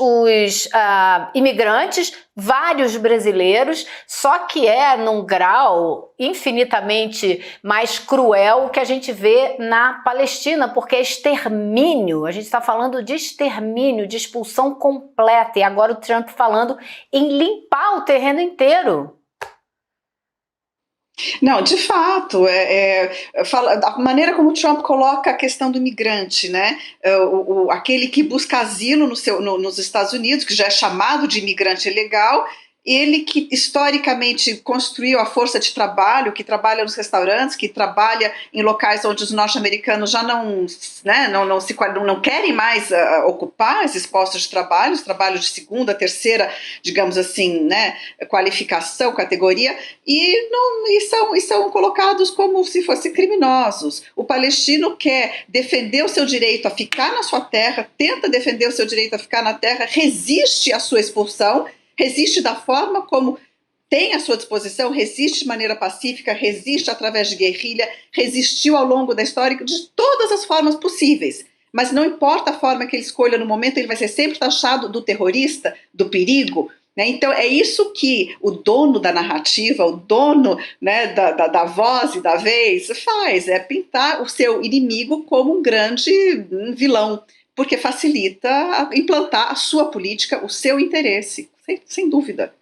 imigrantes, vários brasileiros, só que num grau infinitamente mais cruel o que a gente vê na Palestina, porque é extermínio, a gente está falando de extermínio, de expulsão completa, e agora o Trump falando em limpar o terreno inteiro. Não, de fato, a maneira como o Trump coloca a questão do imigrante, né? Aquele que busca asilo nos Estados Unidos, que já é chamado de imigrante ilegal, ele que historicamente construiu a força de trabalho, que trabalha nos restaurantes, que trabalha em locais onde os norte-americanos já não querem mais ocupar esses postos de trabalho, os trabalhos de segunda, terceira, digamos assim, né, qualificação, categoria, e são colocados como se fossem criminosos. O palestino quer defender o seu direito a ficar na sua terra, tenta defender o seu direito a ficar na terra, resiste à sua expulsão, resiste da forma como tem à sua disposição, resiste de maneira pacífica, resiste através de guerrilha, resistiu ao longo da história de todas as formas possíveis. Mas não importa a forma que ele escolha no momento, ele vai ser sempre taxado do terrorista, do perigo, né? Então é isso que o dono da narrativa, o dono, né, da voz e da vez faz, é pintar o seu inimigo como um grande vilão, porque facilita implantar a sua política, o seu interesse, sem dúvida.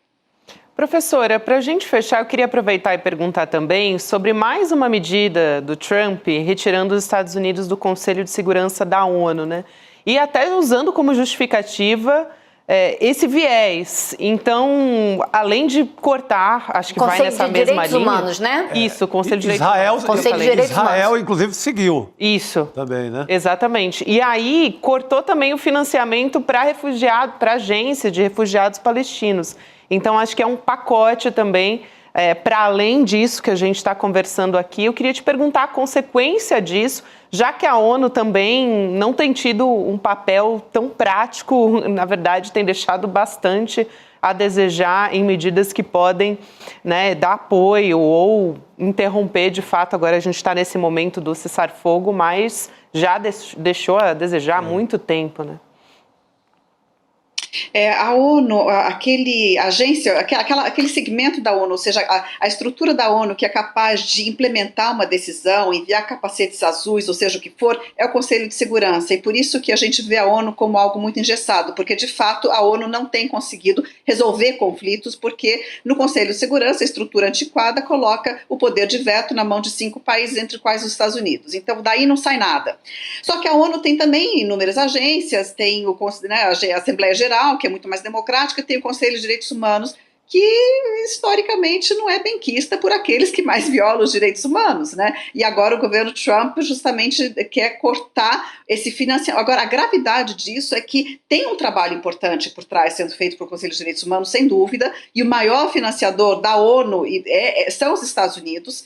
Professora, para a gente fechar, eu queria aproveitar e perguntar também sobre mais uma medida do Trump retirando os Estados Unidos do Conselho de Segurança da ONU, né? E até usando como justificativa esse viés. Então, além de cortar, acho que vai nessa mesma linha. Conselho de Direitos Humanos, né? Isso, Conselho de Direitos Humanos. Conselho de Direitos Humanos. Israel, inclusive, seguiu. Isso. Também, né? Exatamente. E aí, cortou também o financiamento para a agência de refugiados palestinos. Então, acho que é um pacote também, para além disso que a gente está conversando aqui. Eu queria te perguntar a consequência disso, já que a ONU também não tem tido um papel tão prático, na verdade, tem deixado bastante a desejar em medidas que podem, né, dar apoio ou interromper, de fato. Agora a gente está nesse momento do cessar-fogo, mas já deixou a desejar há muito tempo, né? A ONU, aquele segmento da ONU, ou seja, a estrutura da ONU que é capaz de implementar uma decisão, enviar capacetes azuis, ou seja, o que for, é o Conselho de Segurança. E por isso que a gente vê a ONU como algo muito engessado, porque de fato a ONU não tem conseguido resolver conflitos, porque no Conselho de Segurança a estrutura antiquada coloca o poder de veto na mão de 5 países, entre quais os Estados Unidos. Então daí não sai nada. Só que a ONU tem também inúmeras agências, tem a Assembleia Geral, que é muito mais democrática, tem o Conselho de Direitos Humanos, que historicamente não é benquista por aqueles que mais violam os direitos humanos, né? E agora o governo Trump justamente quer cortar esse financiamento. Agora, a gravidade disso é que tem um trabalho importante por trás sendo feito pelo Conselho de Direitos Humanos, sem dúvida, e o maior financiador da ONU são os Estados Unidos.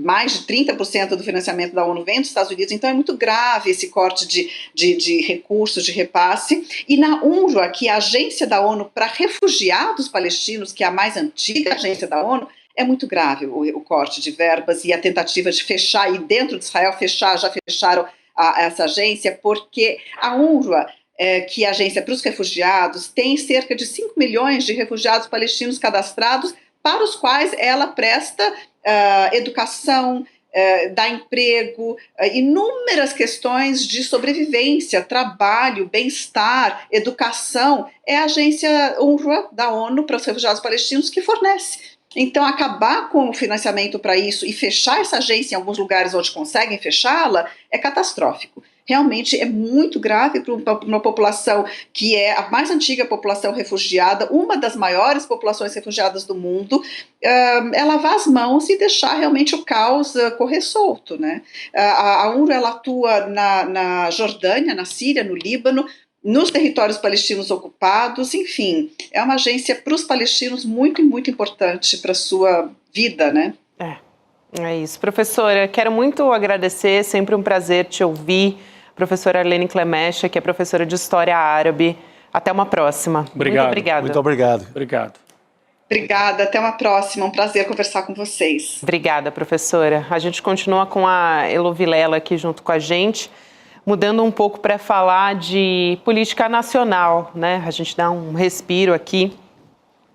Mais de 30% do financiamento da ONU vem dos Estados Unidos, então é muito grave esse corte de recursos, de repasse. E na UNRWA, que é a agência da ONU para refugiados palestinos, que é a mais antiga agência da ONU, é muito grave o corte de verbas e a tentativa de fechar, e dentro de Israel já fecharam essa agência, porque a UNRWA, que é a agência para os refugiados, tem cerca de 5 milhões de refugiados palestinos cadastrados, para os quais ela presta educação, dá emprego, inúmeras questões de sobrevivência, trabalho, bem-estar, educação. É a agência UNRWA da ONU para os refugiados palestinos que fornece. Então, acabar com o financiamento para isso e fechar essa agência em alguns lugares onde conseguem fechá-la é catastrófico. Realmente é muito grave para uma população que é a mais antiga população refugiada, uma das maiores populações refugiadas do mundo, lavar as mãos e deixar realmente o caos correr solto, né? A UNRWA ela atua na Jordânia, na Síria, no Líbano, nos territórios palestinos ocupados, enfim, é uma agência para os palestinos muito, muito importante para a sua vida, né? É isso. Professora, quero muito agradecer, sempre um prazer te ouvir. Professora Arlene Clemecha, que é professora de História Árabe. Até uma próxima. Obrigado. Muito obrigada. Muito obrigado. Obrigado. Obrigada, até uma próxima. Um prazer conversar com vocês. Obrigada, professora. A gente continua com a Elo Vilela aqui junto com a gente, mudando um pouco para falar de política nacional, né? A gente dá um respiro aqui.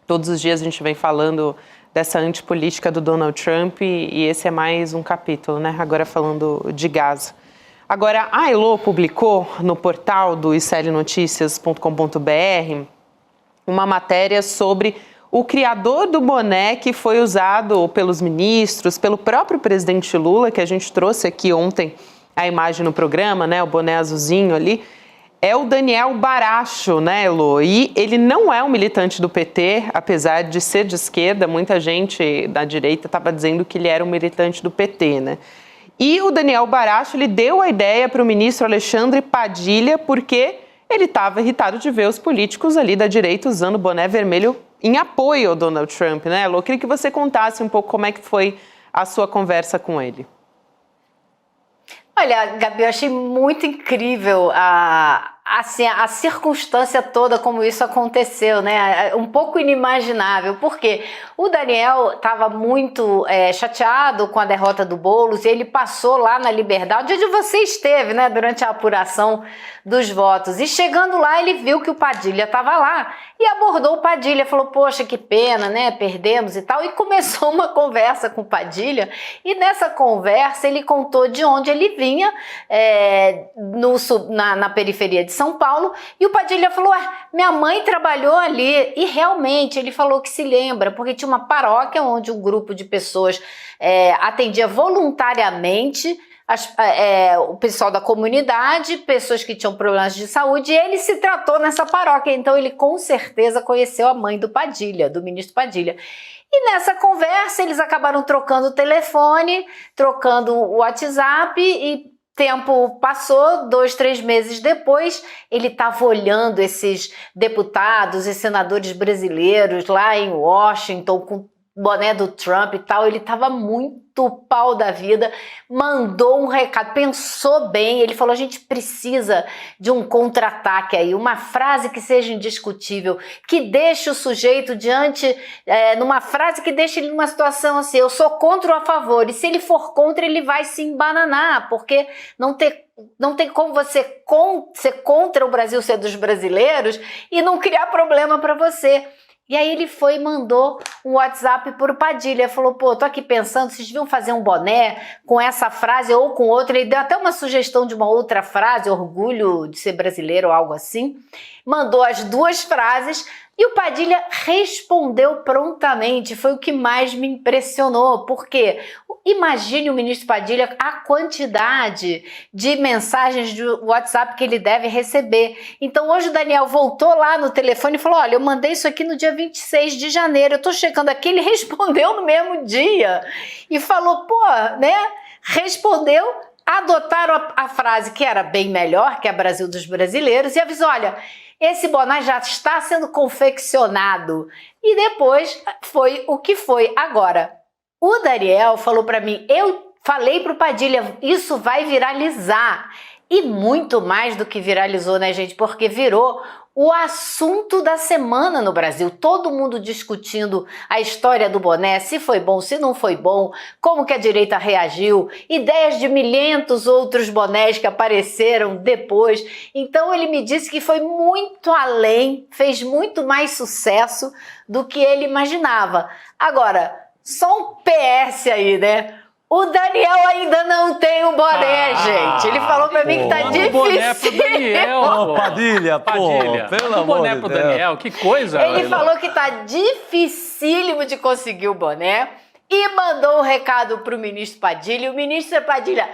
Todos os dias a gente vem falando dessa antipolítica do Donald Trump e esse é mais um capítulo, né? Agora falando de Gaza. Agora, a Elo publicou no portal do iclnoticias.com.br uma matéria sobre o criador do boné que foi usado pelos ministros, pelo próprio presidente Lula, que a gente trouxe aqui ontem a imagem no programa, né? O boné azulzinho ali. É o Daniel Baracho, né, Elo? E ele não é um militante do PT, apesar de ser de esquerda. Muita gente da direita estava dizendo que ele era um militante do PT, né? E o Daniel Baracho, ele deu a ideia para o ministro Alexandre Padilha, porque ele estava irritado de ver os políticos ali da direita usando o boné vermelho em apoio ao Donald Trump, né, Elo? Eu queria que você contasse um pouco como é que foi a sua conversa com ele. Olha, Gabi, eu achei muito incrível a circunstância toda como isso aconteceu, né? Um pouco inimaginável, porque o Daniel estava muito chateado com a derrota do Boulos e ele passou lá na Liberdade, onde você esteve, né, durante a apuração dos votos. E chegando lá, ele viu que o Padilha estava lá e abordou o Padilha, falou, poxa, que pena, né, perdemos e tal, e começou uma conversa com o Padilha, e nessa conversa ele contou de onde ele vinha, na periferia de São Paulo, e o Padilha falou, minha mãe trabalhou ali, e realmente ele falou que se lembra, porque tinha uma paróquia onde um grupo de pessoas atendia voluntariamente o pessoal da comunidade, pessoas que tinham problemas de saúde, e ele se tratou nessa paróquia, então ele com certeza conheceu a mãe do Padilha, do ministro Padilha. E nessa conversa eles acabaram trocando o telefone, trocando o WhatsApp, e tempo passou, 2, 3 meses depois, ele estava olhando esses deputados e senadores brasileiros lá em Washington com boné do Trump e tal, ele estava muito pau da vida, mandou um recado, pensou bem, ele falou, a gente precisa de um contra-ataque aí, uma frase que seja indiscutível, que deixe o sujeito numa frase que deixe ele numa situação assim, eu sou contra ou a favor, e se ele for contra, ele vai se embananar, porque não tem como você ser contra o Brasil ser dos brasileiros e não criar problema para você. E aí ele foi e mandou um WhatsApp para o Padilha, falou, pô, tô aqui pensando, vocês deviam fazer um boné com essa frase ou com outra, ele deu até uma sugestão de uma outra frase, orgulho de ser brasileiro ou algo assim, mandou as duas frases e o Padilha respondeu prontamente, foi o que mais me impressionou, porque imagine o ministro Padilha a quantidade de mensagens de WhatsApp que ele deve receber. Então hoje o Daniel voltou lá no telefone e falou, olha, eu mandei isso aqui no dia 26 de janeiro, eu tô checando aqui, ele respondeu no mesmo dia e falou, pô, né, respondeu, adotaram a frase que era bem melhor, que é Brasil dos brasileiros, e avisou, olha, esse boné já está sendo confeccionado. E depois foi o que foi. Agora, o Daniel falou para mim, eu falei para o Padilha, isso vai viralizar. E muito mais do que viralizou, né, gente? Porque virou o assunto da semana no Brasil. Todo mundo discutindo a história do boné, se foi bom, se não foi bom, como que a direita reagiu, ideias de milhentos outros bonés que apareceram depois. Então ele me disse que foi muito além, fez muito mais sucesso do que ele imaginava. Agora, só um PS aí, né? O Daniel ainda não tem o boné, gente. Ele falou pra mim que tá difícil. O boné pro Daniel. Padilha, pelo amor boné de pro Deus. Daniel, que coisa. Ele falou que tá dificílimo de conseguir o boné e mandou um recado pro ministro Padilha. E o ministro Padilha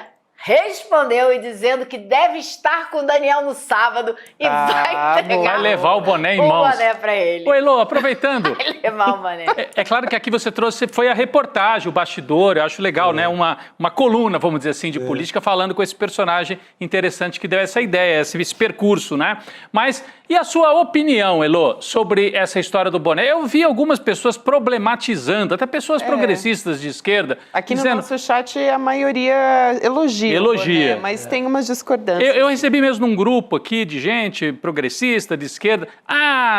respondeu e dizendo que deve estar com o Daniel no sábado e vai entregar. Vai levar o boné em o mãos. boné pra ele. Ô, Elô, aproveitando. Vai levar o boné. É claro que aqui você trouxe, foi a reportagem, o bastidor, eu acho legal, né? Uma coluna, vamos dizer assim, de política, falando com esse personagem interessante que deu essa ideia, esse percurso, né? Mas, e a sua opinião, Elô, sobre essa história do boné? Eu vi algumas pessoas problematizando, até pessoas progressistas de esquerda. Aqui dizendo, no nosso chat a maioria elogia. Elogia. Boné, mas tem umas discordâncias. Eu recebi mesmo num grupo aqui de gente progressista, de esquerda,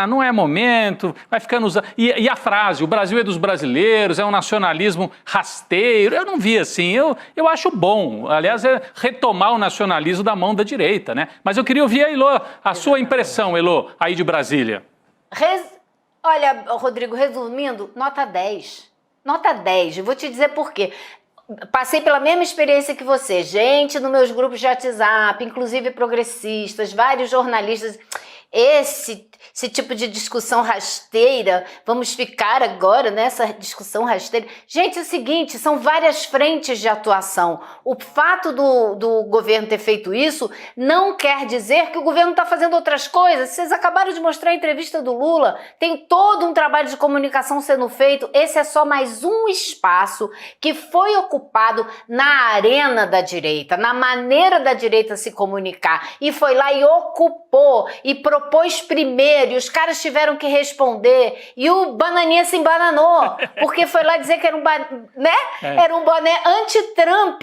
não é momento, vai ficando usando... E a frase, o Brasil é dos brasileiros, é um nacionalismo rasteiro, eu não vi assim, eu acho bom, aliás, é retomar o nacionalismo da mão da direita, né? Mas eu queria ouvir, Elô, a sua impressão, Elô, aí de Brasília. Olha, Rodrigo, resumindo, nota 10. Nota 10, eu vou te dizer por quê. Passei pela mesma experiência que você. Gente nos meus grupos de WhatsApp, inclusive progressistas, vários jornalistas. Esse tipo de discussão rasteira, vamos ficar agora nessa discussão rasteira. Gente, é o seguinte, são várias frentes de atuação. O fato do governo ter feito isso não quer dizer que o governo está fazendo outras coisas. Vocês acabaram de mostrar a entrevista do Lula, tem todo um trabalho de comunicação sendo feito. Esse é só mais um espaço que foi ocupado na arena da direita, na maneira da direita se comunicar. E foi lá e ocupou e propôs primeiro, e os caras tiveram que responder, e o Bananinha se embananou, porque foi lá dizer que era era um boné anti-Trump,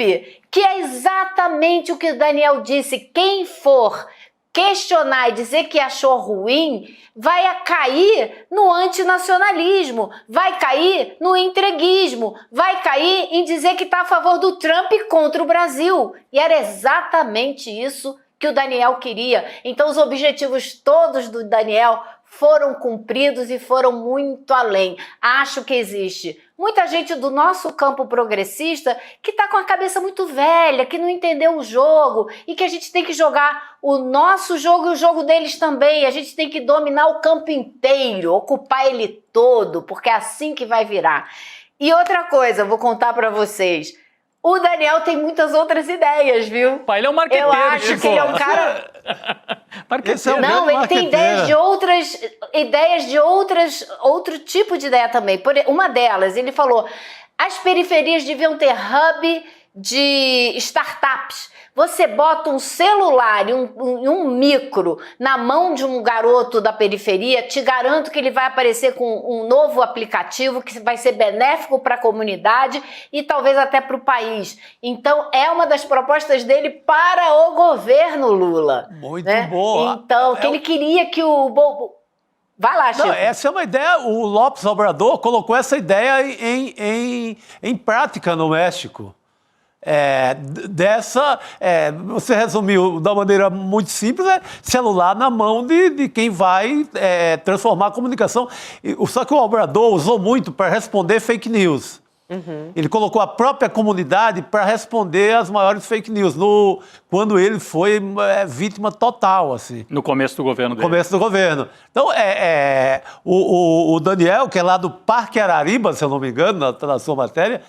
que é exatamente o que o Daniel disse. Quem for questionar e dizer que achou ruim, vai cair no antinacionalismo, vai cair no entreguismo, vai cair em dizer que está a favor do Trump contra o Brasil. E era exatamente isso que o Daniel queria. Então os objetivos todos do Daniel foram cumpridos e foram muito além. Acho que existe muita gente do nosso campo progressista que está com a cabeça muito velha, que não entendeu o jogo e que a gente tem que jogar o nosso jogo e o jogo deles também. A gente tem que dominar o campo inteiro, ocupar ele todo, porque é assim que vai virar. E outra coisa, vou contar para vocês. O Daniel tem muitas outras ideias, viu? Pai, ele é um marqueteiro, Eu acho que ele é um cara... Não, ele tem ideias de outro tipo de ideia também. Uma delas, ele falou, as periferias deviam ter hub de startups. Você bota um celular e um micro na mão de um garoto da periferia, te garanto que ele vai aparecer com um novo aplicativo que vai ser benéfico para a comunidade e talvez até para o país. Então, é uma das propostas dele para o governo Lula. Muito boa. Então, que ele queria que o... Vai lá, Chico. Não, essa é uma ideia, o López Obrador colocou essa ideia em prática no México. Você resumiu da maneira muito simples, celular na mão de quem vai transformar a comunicação. Só que o Obrador usou muito para responder fake news. Uhum. Ele colocou a própria comunidade para responder as maiores fake news, quando ele foi vítima total, assim. No começo do governo dele. No começo do governo. Então, o Daniel, que é lá do Parque Arariba, se eu não me engano, na sua matéria,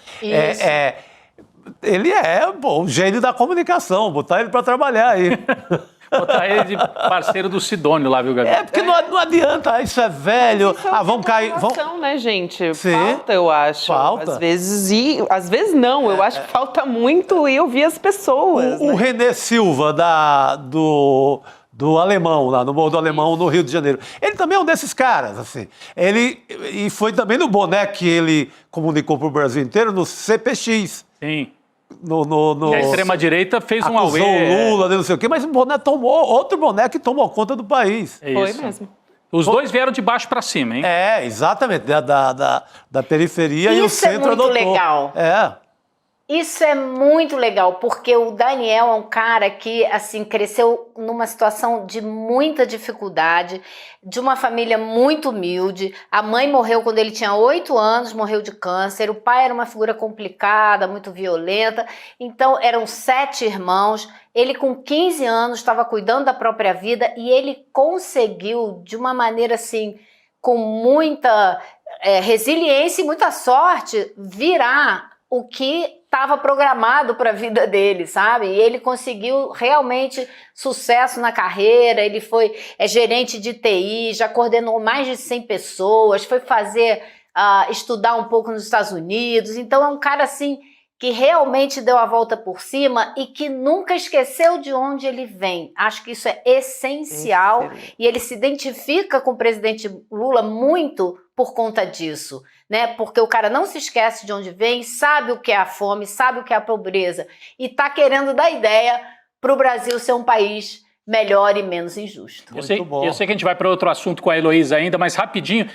ele é o gênio da comunicação, botar ele para trabalhar aí. Botar ele de parceiro do Sidônio lá, viu, Gabi? Porque não adianta, isso é velho, vamos cair... né, gente? Sim. Falta, eu acho. Falta. Às vezes não, eu acho que falta muito e ouvir as pessoas. O René Silva, do Alemão, lá no Morro do Alemão, no Rio de Janeiro. Ele também é um desses caras, assim. E foi também no boné que ele comunicou para o Brasil inteiro, no CPX. Sim. E a extrema-direita fez um auê. Acusou Lula, não sei o quê, mas outro boné que tomou conta do país. Foi mesmo. Os dois vieram de baixo para cima, hein? Exatamente, da periferia e o centro adotou. Isso é muito legal. Isso é muito legal, porque o Daniel é um cara que, assim, cresceu numa situação de muita dificuldade, de uma família muito humilde. A mãe morreu quando ele tinha 8 anos, morreu de câncer. O pai era uma figura complicada, muito violenta. Então, eram 7 irmãos. Ele, com 15 anos, estava cuidando da própria vida e ele conseguiu, de uma maneira, assim, com muita resiliência e muita sorte, virar o que estava programado para a vida dele, sabe? E ele conseguiu realmente sucesso na carreira, ele foi gerente de TI, já coordenou mais de 100 pessoas, foi estudar um pouco nos Estados Unidos, então é um cara assim que realmente deu a volta por cima e que nunca esqueceu de onde ele vem. Acho que isso é essencial e ele se identifica com o presidente Lula muito por conta disso, né? Porque o cara não se esquece de onde vem, sabe o que é a fome, sabe o que é a pobreza e está querendo dar ideia para o Brasil ser um país melhor e menos injusto. Eu sei que a gente vai para outro assunto com a Heloísa ainda, mas rapidinho,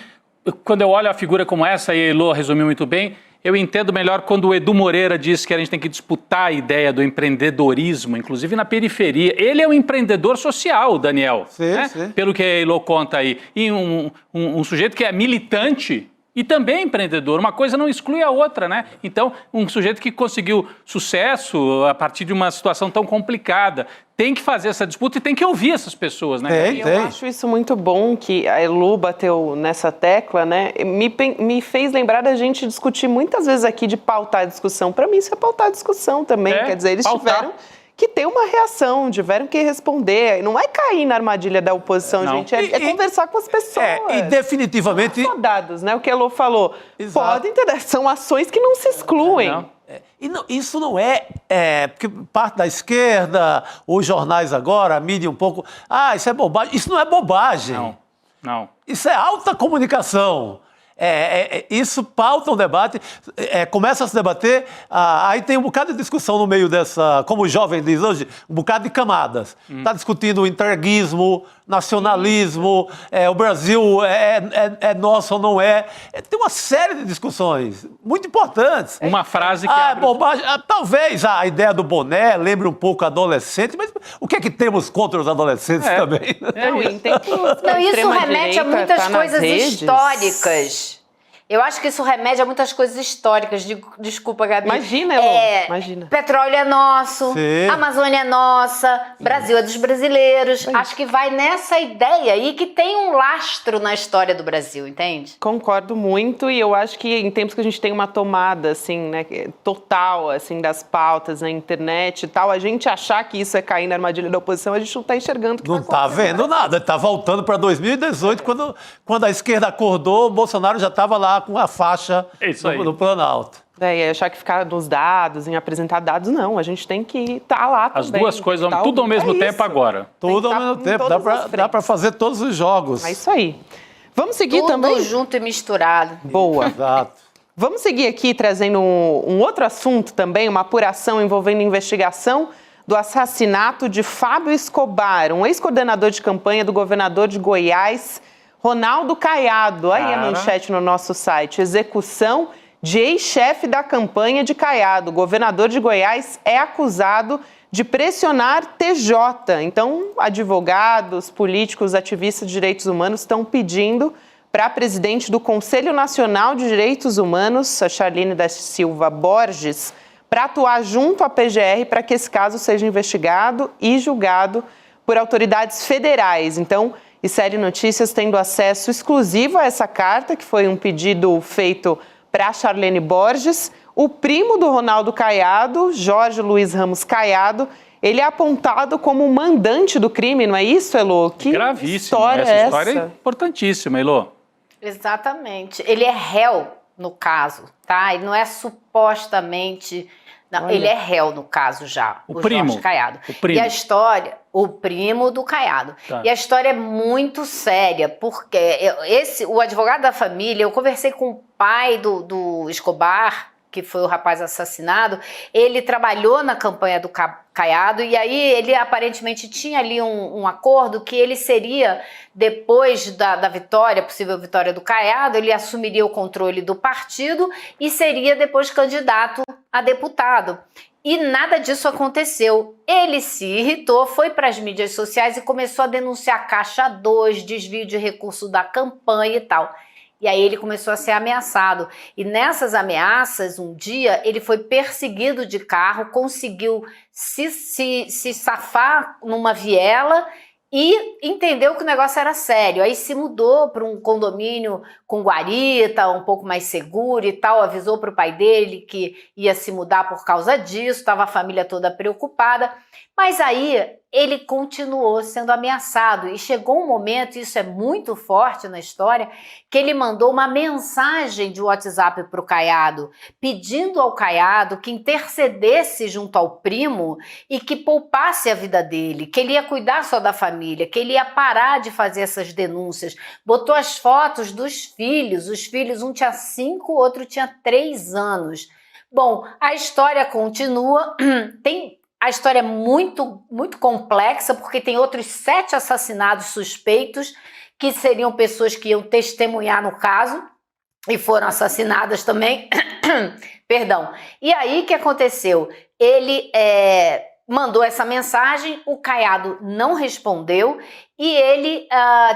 quando eu olho a figura como essa, e a Elo resumiu muito bem, eu entendo melhor quando o Edu Moreira diz que a gente tem que disputar a ideia do empreendedorismo, inclusive na periferia. Ele é um empreendedor social, Daniel, sim, né? Sim. Pelo que a Elo conta aí. E um sujeito que é militante e também empreendedor. Uma coisa não exclui a outra, né? Então, um sujeito que conseguiu sucesso a partir de uma situação tão complicada tem que fazer essa disputa e tem que ouvir essas pessoas, né? Eu acho isso muito bom que a Elu bateu nessa tecla, né? Me fez lembrar da gente discutir muitas vezes aqui de pautar a discussão. Para mim, isso é pautar a discussão também. Quer dizer, eles tiveram que ter uma reação, tiveram que responder. Não é cair na armadilha da oposição, não. Gente. É conversar com as pessoas. E definitivamente... Não são dados, né? O que a Elo falou. Exato. Podem ter, são ações que não se excluem. Isso não porque parte da esquerda, os jornais agora, a mídia um pouco... isso é bobagem. Isso não é bobagem. Não. Isso é alta comunicação. Isso pauta um debate, começa a se debater, aí tem um bocado de discussão no meio dessa, como o jovem diz hoje, um bocado de camadas. Está discutindo o entreguismo, nacionalismo, o Brasil é nosso ou não é. Tem uma série de discussões muito importantes. Uma frase que... bobagem. Talvez a ideia do boné lembre um pouco adolescente, mas o que é que temos contra os adolescentes também? Isso remete a muitas coisas históricas. Eu acho que isso remete a muitas coisas históricas. Desculpa, Gabi. Imagina, Elô. Imagina. Petróleo é nosso, Sim. Amazônia é nossa, Brasil é dos brasileiros. Acho que vai nessa ideia aí que tem um lastro na história do Brasil, entende? Concordo muito e eu acho que em tempos que a gente tem uma tomada, assim, né, total, assim, das pautas na internet e tal, a gente achar que isso é cair na armadilha da oposição, a gente não está enxergando o que não está vendo nada. Está voltando para 2018, quando a esquerda acordou, o Bolsonaro já estava lá com a faixa no Planalto. E achar que ficar nos dados, em apresentar dados, não. A gente tem que estar lá também. As duas coisas, tudo ao mesmo tempo agora. Tudo ao mesmo tempo. Dá para fazer todos os jogos. É isso aí. Vamos seguir também? Tudo junto e misturado. Boa. Exato. Vamos seguir aqui trazendo um outro assunto também, uma apuração envolvendo investigação do assassinato de Fábio Escobar, um ex-coordenador de campanha do governador de Goiás, Ronaldo Caiado. Aí a manchete no nosso site. Execução de ex-chefe da campanha de Caiado. O governador de Goiás é acusado de pressionar TJ. Então, advogados, políticos, ativistas de direitos humanos estão pedindo para a presidente do Conselho Nacional de Direitos Humanos, a Charline da Silva Borges, para atuar junto à PGR para que esse caso seja investigado e julgado por autoridades federais. Então, ICL Notícias tendo acesso exclusivo a essa carta, que foi um pedido feito para a Charlene Borges. O primo do Ronaldo Caiado, Jorge Luiz Ramos Caiado, ele é apontado como o mandante do crime, não é isso, Elô? Que gravíssimo. História essa é história é importantíssima, Elô. Exatamente. Ele é réu no caso, tá? Ele não é supostamente... Não, ele é réu no caso já, o primo, Jorge Caiado. O primo. E a história, o primo do Caiado. Tá. E a história é muito séria, porque o advogado da família, eu conversei com o pai do Escobar, que foi o rapaz assassinado, ele trabalhou na campanha do Caiado e aí ele aparentemente tinha ali um acordo que ele seria, depois da vitória, possível vitória do Caiado, ele assumiria o controle do partido e seria depois candidato a deputado. E nada disso aconteceu. Ele se irritou, foi para as mídias sociais e começou a denunciar Caixa 2, desvio de recurso da campanha e tal. E aí ele começou a ser ameaçado. E nessas ameaças, um dia, ele foi perseguido de carro, conseguiu se safar numa viela e entendeu que o negócio era sério. Aí se mudou para um condomínio com guarita, um pouco mais seguro e tal, avisou para o pai dele que ia se mudar por causa disso, estava a família toda preocupada, mas aí ele continuou sendo ameaçado e chegou um momento, isso é muito forte na história, que ele mandou uma mensagem de WhatsApp para o Caiado, pedindo ao Caiado que intercedesse junto ao primo e que poupasse a vida dele, que ele ia cuidar só da família, que ele ia parar de fazer essas denúncias. Botou as fotos dos filhos, os filhos, um tinha 5, o outro tinha 3 anos. Bom, a história continua, a história é muito, muito complexa, porque tem outros 7 assassinados suspeitos, que seriam pessoas que iam testemunhar no caso, e foram assassinadas também. Perdão. E aí, o que aconteceu? Ele mandou essa mensagem, o Caiado não respondeu, e ele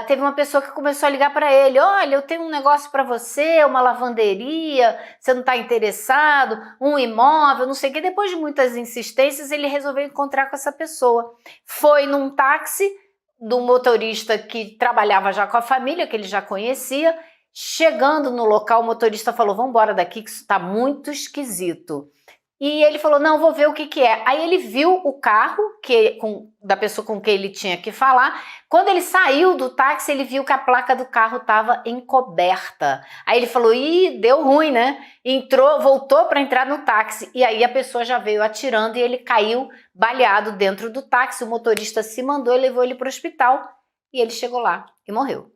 teve uma pessoa que começou a ligar para ele: olha, eu tenho um negócio para você, uma lavanderia, você não está interessado, um imóvel, não sei o que. Depois de muitas insistências, ele resolveu encontrar com essa pessoa. Foi num táxi do motorista que trabalhava já com a família, que ele já conhecia. Chegando no local, o motorista falou: vamos embora daqui que isso está muito esquisito. E ele falou: não, vou ver o que é. Aí ele viu o carro da pessoa com quem ele tinha que falar. Quando ele saiu do táxi, ele viu que a placa do carro estava encoberta. Aí ele falou: ih, deu ruim, né? Voltou para entrar no táxi. E aí a pessoa já veio atirando e ele caiu baleado dentro do táxi. O motorista se mandou e levou ele para o hospital. E ele chegou lá e morreu.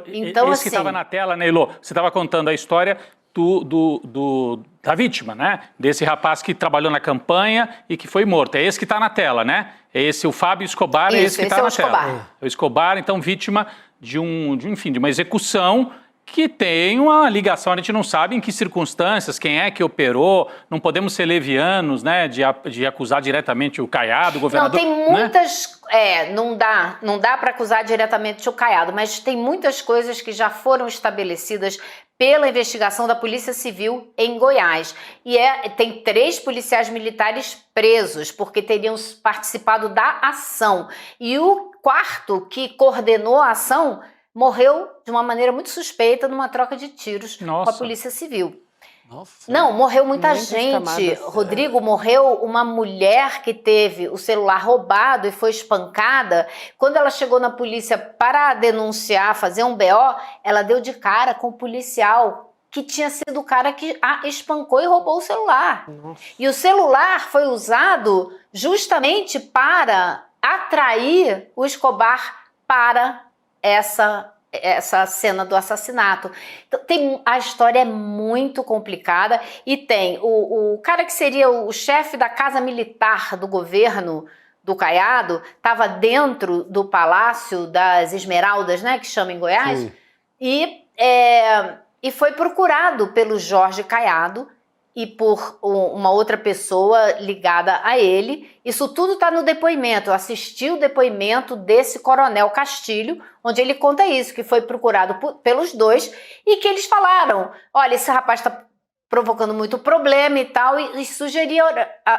Então esse que estava na tela, né, Elô? Você estava contando a história da vítima, né? Desse rapaz que trabalhou na campanha e que foi morto. É esse que está na tela, né? É esse, o Fábio Escobar, é esse que está na tela. O Escobar, então, vítima de uma execução que tem uma ligação, a gente não sabe em que circunstâncias, quem é que operou, não podemos ser levianos, né, de acusar diretamente o Caiado, o governador. Não, tem muitas, não dá para acusar diretamente o Caiado, mas tem muitas coisas que já foram estabelecidas pela investigação da Polícia Civil em Goiás. E tem 3 policiais militares presos, porque teriam participado da ação. E o 4º, que coordenou a ação, morreu de uma maneira muito suspeita numa troca de tiros com a Polícia Civil. Não, morreu muita gente. Rodrigo, morreu uma mulher que teve o celular roubado e foi espancada. Quando ela chegou na polícia para denunciar, fazer um BO, ela deu de cara com o policial que tinha sido o cara que a espancou e roubou o celular. E o celular foi usado justamente para atrair o Escobar para essa cena do assassinato. Então, a história é muito complicada e tem o cara que seria o chefe da casa militar do governo do Caiado, estava dentro do Palácio das Esmeraldas, né, que chama em Goiás, e foi procurado pelo Jorge Caiado e por uma outra pessoa ligada a ele. Isso tudo está no depoimento. Eu assisti o depoimento desse Coronel Castilho, onde ele conta isso, que foi procurado pelos 2 e que eles falaram: olha, esse rapaz está provocando muito problema e tal, e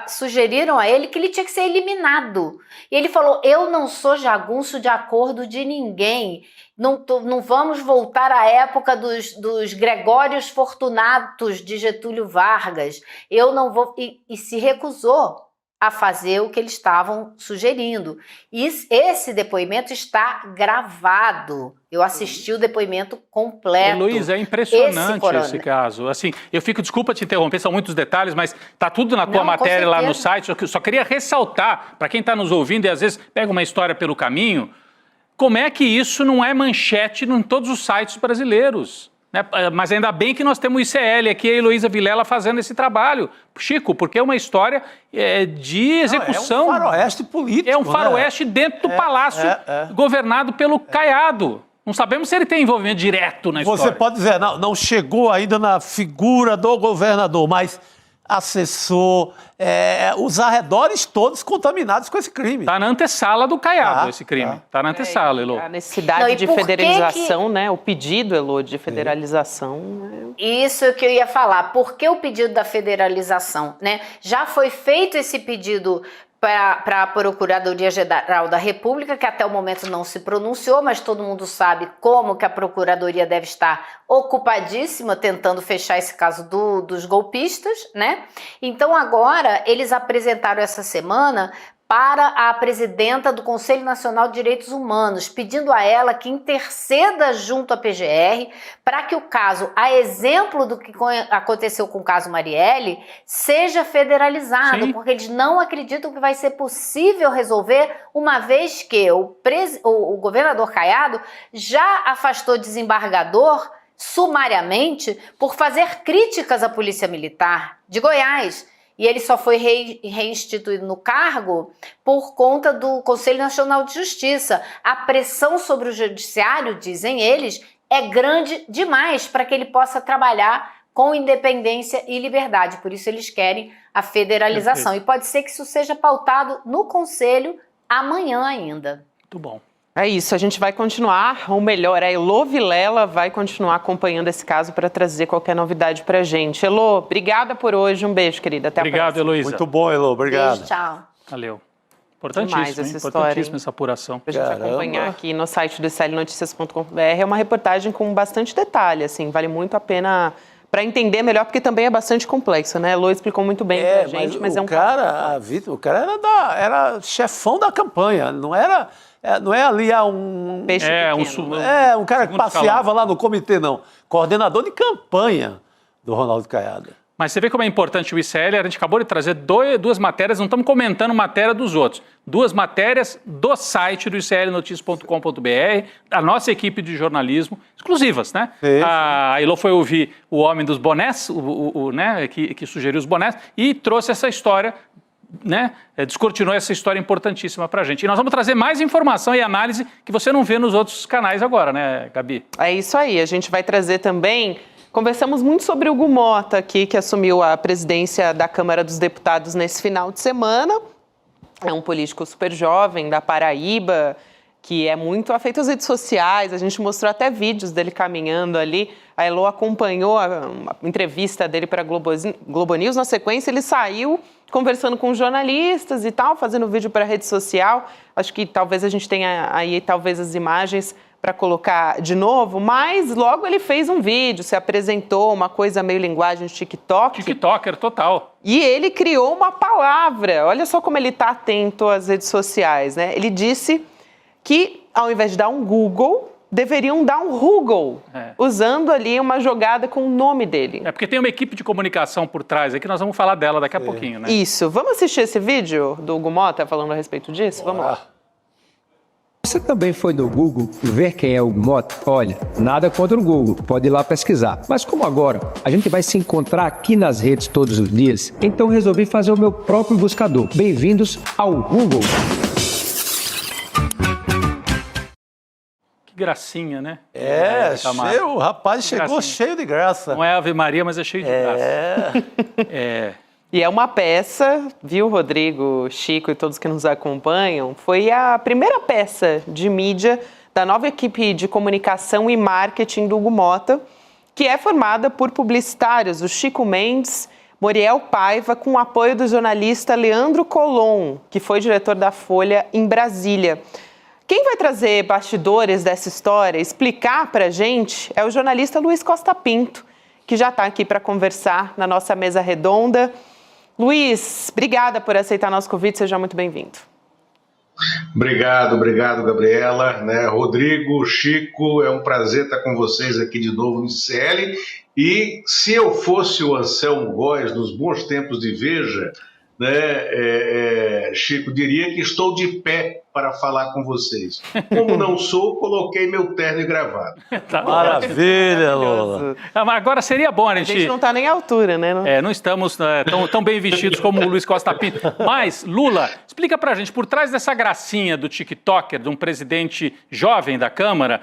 sugeriram a ele que ele tinha que ser eliminado. E ele falou: eu não sou jagunço de acordo de ninguém, não vamos voltar à época dos Gregórios Fortunatos de Getúlio Vargas, eu não vou... E se recusou a fazer o que eles estavam sugerindo. E esse depoimento está gravado. Eu assisti o depoimento completo. Luiz, é impressionante esse caso. Assim, desculpa te interromper, são muitos detalhes, mas tá tudo na tua matéria lá no site. Eu só queria ressaltar, para quem está nos ouvindo e às vezes pega uma história pelo caminho, como é que isso não é manchete em todos os sites brasileiros. Né? Mas ainda bem que nós temos o ICL aqui, a Heloísa Vilela fazendo esse trabalho, Chico, porque é uma história de execução. É um faroeste político. É um faroeste dentro do palácio governado pelo Caiado. Não sabemos se ele tem envolvimento direto na história. Você pode dizer, não chegou ainda na figura do governador, mas assessor, os arredores todos contaminados com esse crime. Está na antessala do Caiado esse crime. Está na antessala, Elô. A necessidade de federalização, né? O pedido, Elô, de federalização. Isso é o que eu ia falar. Por que o pedido da federalização, né? Já foi feito esse pedido para a Procuradoria-Geral da República, que até o momento não se pronunciou, mas todo mundo sabe como que a Procuradoria deve estar ocupadíssima tentando fechar esse caso dos golpistas, né? Então agora eles apresentaram essa semana para a presidenta do Conselho Nacional de Direitos Humanos, pedindo a ela que interceda junto à PGR para que o caso, a exemplo do que aconteceu com o caso Marielle, seja federalizado, porque eles não acreditam que vai ser possível resolver, uma vez que o governador Caiado já afastou desembargador sumariamente por fazer críticas à Polícia Militar de Goiás. E ele só foi reinstituído no cargo por conta do Conselho Nacional de Justiça. A pressão sobre o judiciário, dizem eles, é grande demais para que ele possa trabalhar com independência e liberdade. Por isso eles querem a federalização. E pode ser que isso seja pautado no Conselho amanhã ainda. Muito bom. É isso, a gente vai continuar, ou melhor, a Elô Vilela vai continuar acompanhando esse caso para trazer qualquer novidade para a gente. Elô, obrigada por hoje, um beijo, querida. Até a próxima. Obrigado, Heloísa. Muito bom, Elô, obrigado. Beijo, tchau. Valeu. Demais essa Importantíssima essa apuração. Pra gente acompanhar aqui no site do slnoticias.com.br, é uma reportagem com bastante detalhe, assim, vale muito a pena para entender melhor, porque também é bastante complexo, né? Elô explicou muito bem pra gente, mas é um cara, o cara era chefão da campanha, não é ali um peixe um cara que passeava lá no comitê, não. Coordenador de campanha do Ronaldo Caiado. Mas você vê como é importante o ICL, a gente acabou de trazer duas matérias, não estamos comentando matéria dos outros. Duas matérias do site do iclnoticias.com.br, a nossa equipe de jornalismo, exclusivas, né? A Elô foi ouvir o homem dos bonés, né, que sugeriu os bonés, e trouxe essa história, né? Descortinou essa história importantíssima pra gente. E nós vamos trazer mais informação e análise que você não vê nos outros canais agora, né, Gabi? É isso aí, a gente vai trazer também... Conversamos muito sobre o Hugo Motta aqui, que assumiu a presidência da Câmara dos Deputados nesse final de semana. É um político super jovem da Paraíba, que é muito afeito às redes sociais. A gente mostrou até vídeos dele caminhando ali. A Elô acompanhou a entrevista dele para a Globo News. Na sequência, ele saiu conversando com jornalistas e tal, fazendo vídeo para a rede social. Acho que talvez a gente tenha aí talvez as imagens para colocar de novo, mas logo ele fez um vídeo, se apresentou, uma coisa meio linguagem de TikTok. TikToker, total. E ele criou uma palavra, olha só como ele está atento às redes sociais, né? Ele disse que, ao invés de dar um Google, deveriam dar um Google, usando ali uma jogada com o nome dele. É porque tem uma equipe de comunicação por trás, que nós vamos falar dela daqui a pouquinho, né? Isso, vamos assistir esse vídeo do Hugo Motta falando a respeito disso? Vamos lá. Você também foi no Google ver quem é o Hugo Motta? Olha, nada contra o Google, pode ir lá pesquisar. Mas como agora a gente vai se encontrar aqui nas redes todos os dias, então resolvi fazer o meu próprio buscador. Bem-vindos ao Google. Que gracinha, né? O rapaz chegou cheio de graça. Não é Ave Maria, mas é cheio de graça. E é uma peça, viu, Rodrigo, Chico e todos que nos acompanham, foi a primeira peça de mídia da nova equipe de comunicação e marketing do Hugo Motta, que é formada por publicitários, o Chico Mendes, Moriel Paiva, com o apoio do jornalista Leandro Colom, que foi diretor da Folha em Brasília. Quem vai trazer bastidores dessa história, explicar pra gente, é o jornalista Luiz Costa Pinto, que já está aqui para conversar na nossa mesa redonda. Luiz, obrigada por aceitar nosso convite, seja muito bem-vindo. Obrigado, Gabriela. Rodrigo, Chico, é um prazer estar com vocês aqui de novo no ICL. E se eu fosse o Anselmo Góes nos bons tempos de Veja, Chico, diria que estou de pé para falar com vocês. Como não sou, coloquei meu terno e gravata. Maravilha, Lula. Mas agora seria bom a gente... A gente não está nem à altura, né? Não estamos tão bem vestidos como o Luiz Costa Pinto. Mas, Lula, explica pra gente, por trás dessa gracinha do TikToker, de um presidente jovem da Câmara,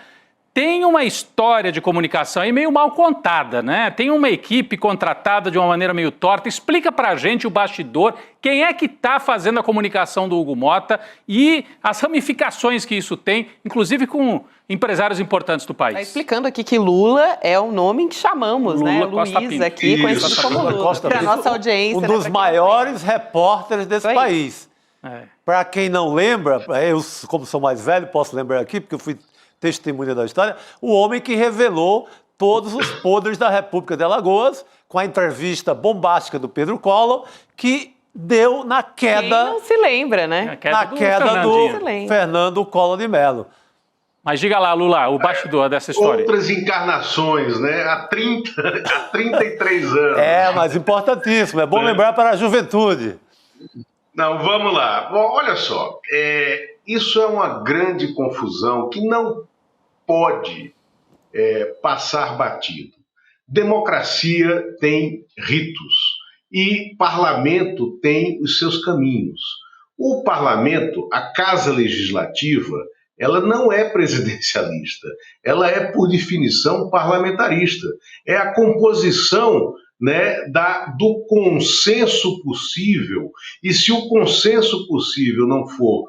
tem uma história de comunicação aí meio mal contada, né? Tem uma equipe contratada de uma maneira meio torta. Explica pra gente o bastidor, quem é que está fazendo a comunicação do Hugo Motta e as ramificações que isso tem, inclusive com empresários importantes do país. Tá explicando aqui que Lula é o nome que chamamos, Lula, né? Costa Luiz Pinto. aqui, conhecido como Lula, para a nossa audiência. Um dos maiores repórteres desse país. Para quem não lembra, eu, como sou mais velho, posso lembrar aqui, porque eu fui testemunha da história, o homem que revelou todos os podres da República de Alagoas, com a entrevista bombástica do Pedro Collor, que deu na queda... Quem não se lembra, né? Na queda do Fernando Collor de Mello. Mas diga lá, Lula, o bastidor dessa história. Outras encarnações, né? Há 33 anos. Mas importantíssimo. É bom lembrar para a juventude. Não, vamos lá. Bom, olha só. Isso é uma grande confusão que não pode passar batido. Democracia tem ritos e parlamento tem os seus caminhos. O parlamento, a Casa Legislativa, ela não é presidencialista, ela é, por definição, parlamentarista. É a composição, né, do consenso possível, e se o consenso possível não for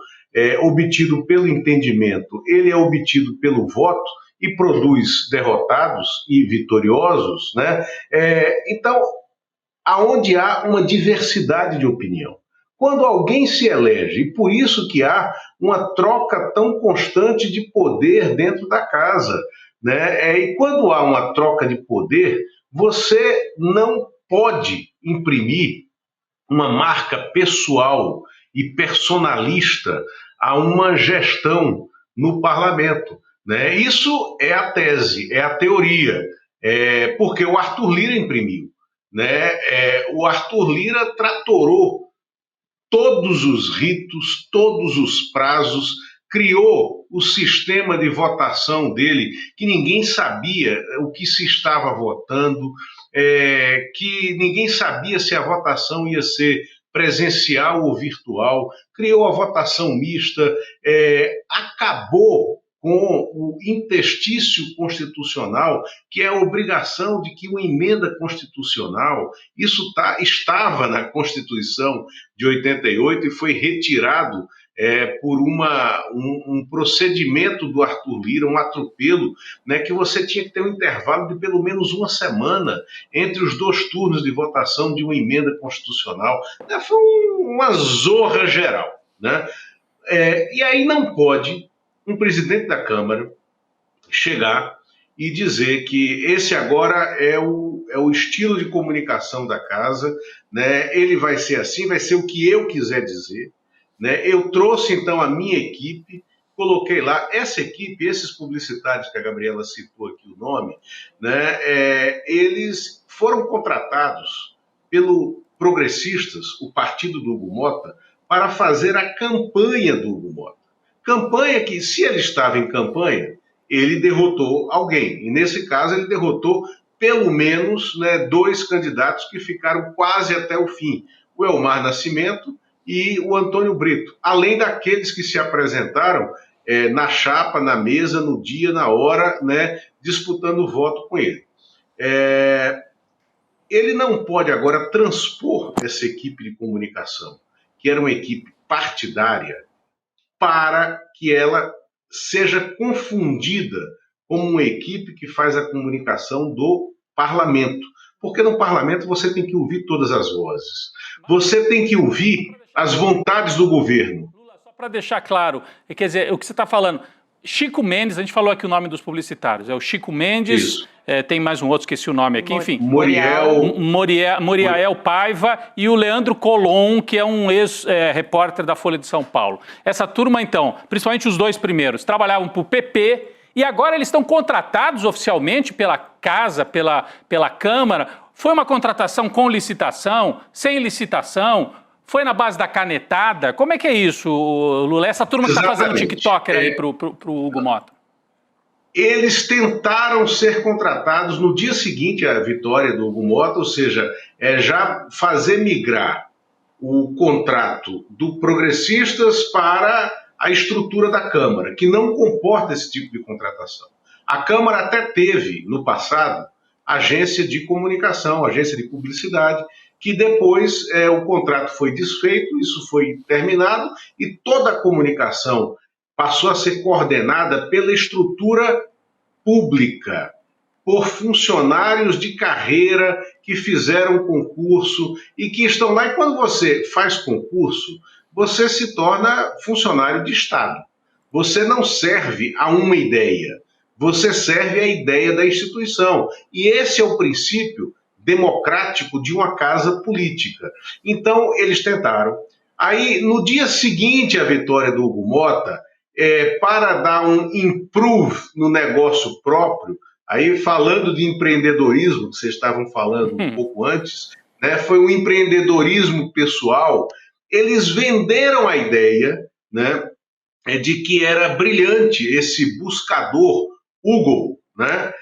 obtido pelo entendimento, ele é obtido pelo voto e produz derrotados e vitoriosos, né? Então, aonde há uma diversidade de opinião. Quando alguém se elege, e por isso que há uma troca tão constante de poder dentro da casa, né? E quando há uma troca de poder, você não pode imprimir uma marca pessoal e personalista a uma gestão no parlamento, né? Isso é a tese, é a teoria, porque o Arthur Lira imprimiu, né? O Arthur Lira tratorou todos os ritos, todos os prazos, criou o sistema de votação dele, que ninguém sabia o que se estava votando, que ninguém sabia se a votação ia ser presencial ou virtual, criou a votação mista, acabou com o interstício constitucional, que é a obrigação de que uma emenda constitucional, isso estava na Constituição de 88 e foi retirado por um procedimento do Arthur Lira, um atropelo, né, que você tinha que ter um intervalo de pelo menos uma semana entre os 2 turnos de votação de uma emenda constitucional. Foi uma zorra geral, né? E aí não pode um presidente da Câmara chegar e dizer que esse agora é o estilo de comunicação da casa, né? Ele vai ser assim, vai ser o que eu quiser dizer, né? Eu trouxe então a minha equipe, coloquei lá essa equipe, esses publicitários que a Gabriela citou aqui o nome, né? Eles foram contratados pelo Progressistas, o partido do Hugo Mota, para fazer a campanha do Hugo Mota. Campanha que, se ele estava em campanha, ele derrotou alguém. E, nesse caso, ele derrotou pelo menos, né, 2 candidatos que ficaram quase até o fim. O Elmar Nascimento e o Antônio Brito. Além daqueles que se apresentaram na chapa, na mesa, no dia, na hora, né, disputando o voto com ele. Ele não pode agora transpor essa equipe de comunicação, que era uma equipe partidária, para que ela seja confundida como uma equipe que faz a comunicação do parlamento. Porque no parlamento você tem que ouvir todas as vozes. Você tem que ouvir as vontades do governo. Lula, só para deixar claro, quer dizer, o que você está falando, Chico Mendes, a gente falou aqui o nome dos publicitários, é o Chico Mendes, tem mais um outro, esqueci o nome aqui, enfim. Moriael Paiva e o Leandro Colom, que é um ex-repórter da Folha de São Paulo. Essa turma, então, principalmente os 2 primeiros, trabalhavam para o PP e agora eles estão contratados oficialmente pela Casa, pela Câmara. Foi uma contratação com licitação, sem licitação? Foi na base da canetada? Como é que é isso, Lula? Essa turma que está fazendo TikToker aí para o Hugo Mota. Eles tentaram ser contratados no dia seguinte à vitória do Hugo Mota, ou seja, já fazer migrar o contrato do Progressistas para a estrutura da Câmara, que não comporta esse tipo de contratação. A Câmara até teve, no passado, agência de comunicação, agência de publicidade, que depois o contrato foi desfeito, isso foi terminado, e toda a comunicação passou a ser coordenada pela estrutura pública, por funcionários de carreira que fizeram concurso e que estão lá. E quando você faz concurso, você se torna funcionário de Estado. Você não serve a uma ideia, você serve à ideia da instituição. E esse é o princípio democrático de uma casa política. Então, eles tentaram. Aí, no dia seguinte à vitória do Hugo Motta, para dar um improve no negócio próprio, aí falando de empreendedorismo, que vocês estavam falando um pouco antes, né, foi um empreendedorismo pessoal, eles venderam a ideia, né, de que era brilhante esse buscador Google, né,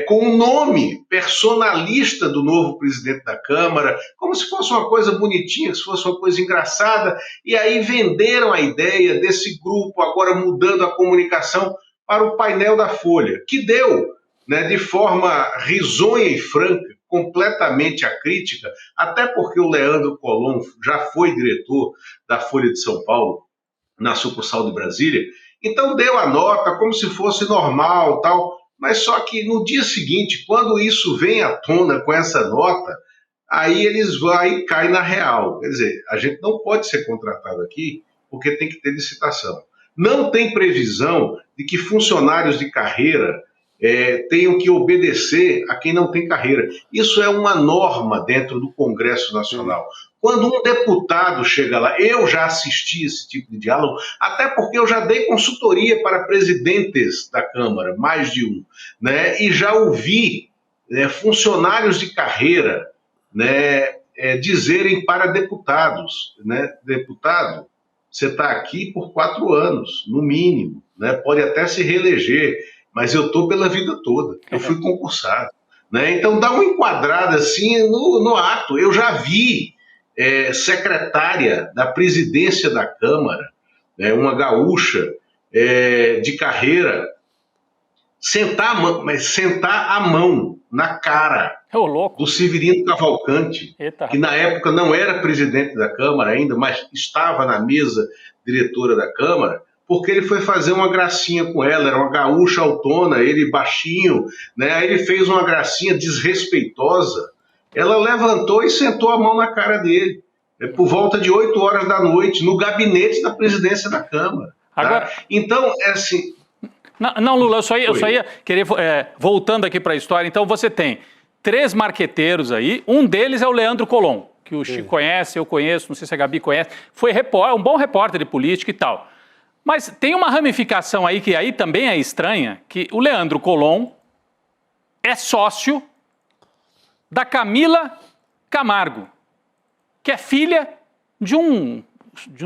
com o nome personalista do novo presidente da Câmara, como se fosse uma coisa bonitinha, se fosse uma coisa engraçada, e aí venderam a ideia desse grupo, agora mudando a comunicação para o painel da Folha, que deu, né, de forma risonha e franca, completamente a crítica, até porque o Leandro Colombo já foi diretor da Folha de São Paulo, na sucursal de Brasília, então deu a nota como se fosse normal, tal, mas só que no dia seguinte, quando isso vem à tona com essa nota, aí eles caem na real. Quer dizer, a gente não pode ser contratado aqui porque tem que ter licitação. Não tem previsão de que funcionários de carreira tenham que obedecer a quem não tem carreira. Isso é uma norma dentro do Congresso Nacional. Quando um deputado chega lá, eu já assisti esse tipo de diálogo, até porque eu já dei consultoria para presidentes da Câmara, mais de um, né, e já ouvi funcionários de carreira, né, dizerem para deputados, né, deputado, você está aqui por 4 anos, no mínimo, né, pode até se reeleger, mas eu estou pela vida toda, eu fui concursado. Né? Então dá uma enquadrada assim no ato. Eu já vi secretária da presidência da Câmara, uma gaúcha de carreira, sentar a mão na cara do Severino Cavalcante, que na época não era presidente da Câmara ainda, mas estava na mesa diretora da Câmara, porque ele foi fazer uma gracinha com ela, era uma gaúcha autona, ele baixinho, né? Aí ele fez uma gracinha desrespeitosa, ela levantou e sentou a mão na cara dele, por volta de 8 horas da noite, no gabinete da presidência da Câmara. Agora, tá? Então, é assim... Não, Lula, eu só ia querer, voltando aqui para a história, então você tem 3 marqueteiros aí, um deles é o Leandro Colombo, que o Chico conhece, eu conheço, não sei se a Gabi conhece, foi um bom repórter de política e tal. Mas tem uma ramificação aí que aí também é estranha, que o Leandro Colombo é sócio da Camila Camargo, que é filha de um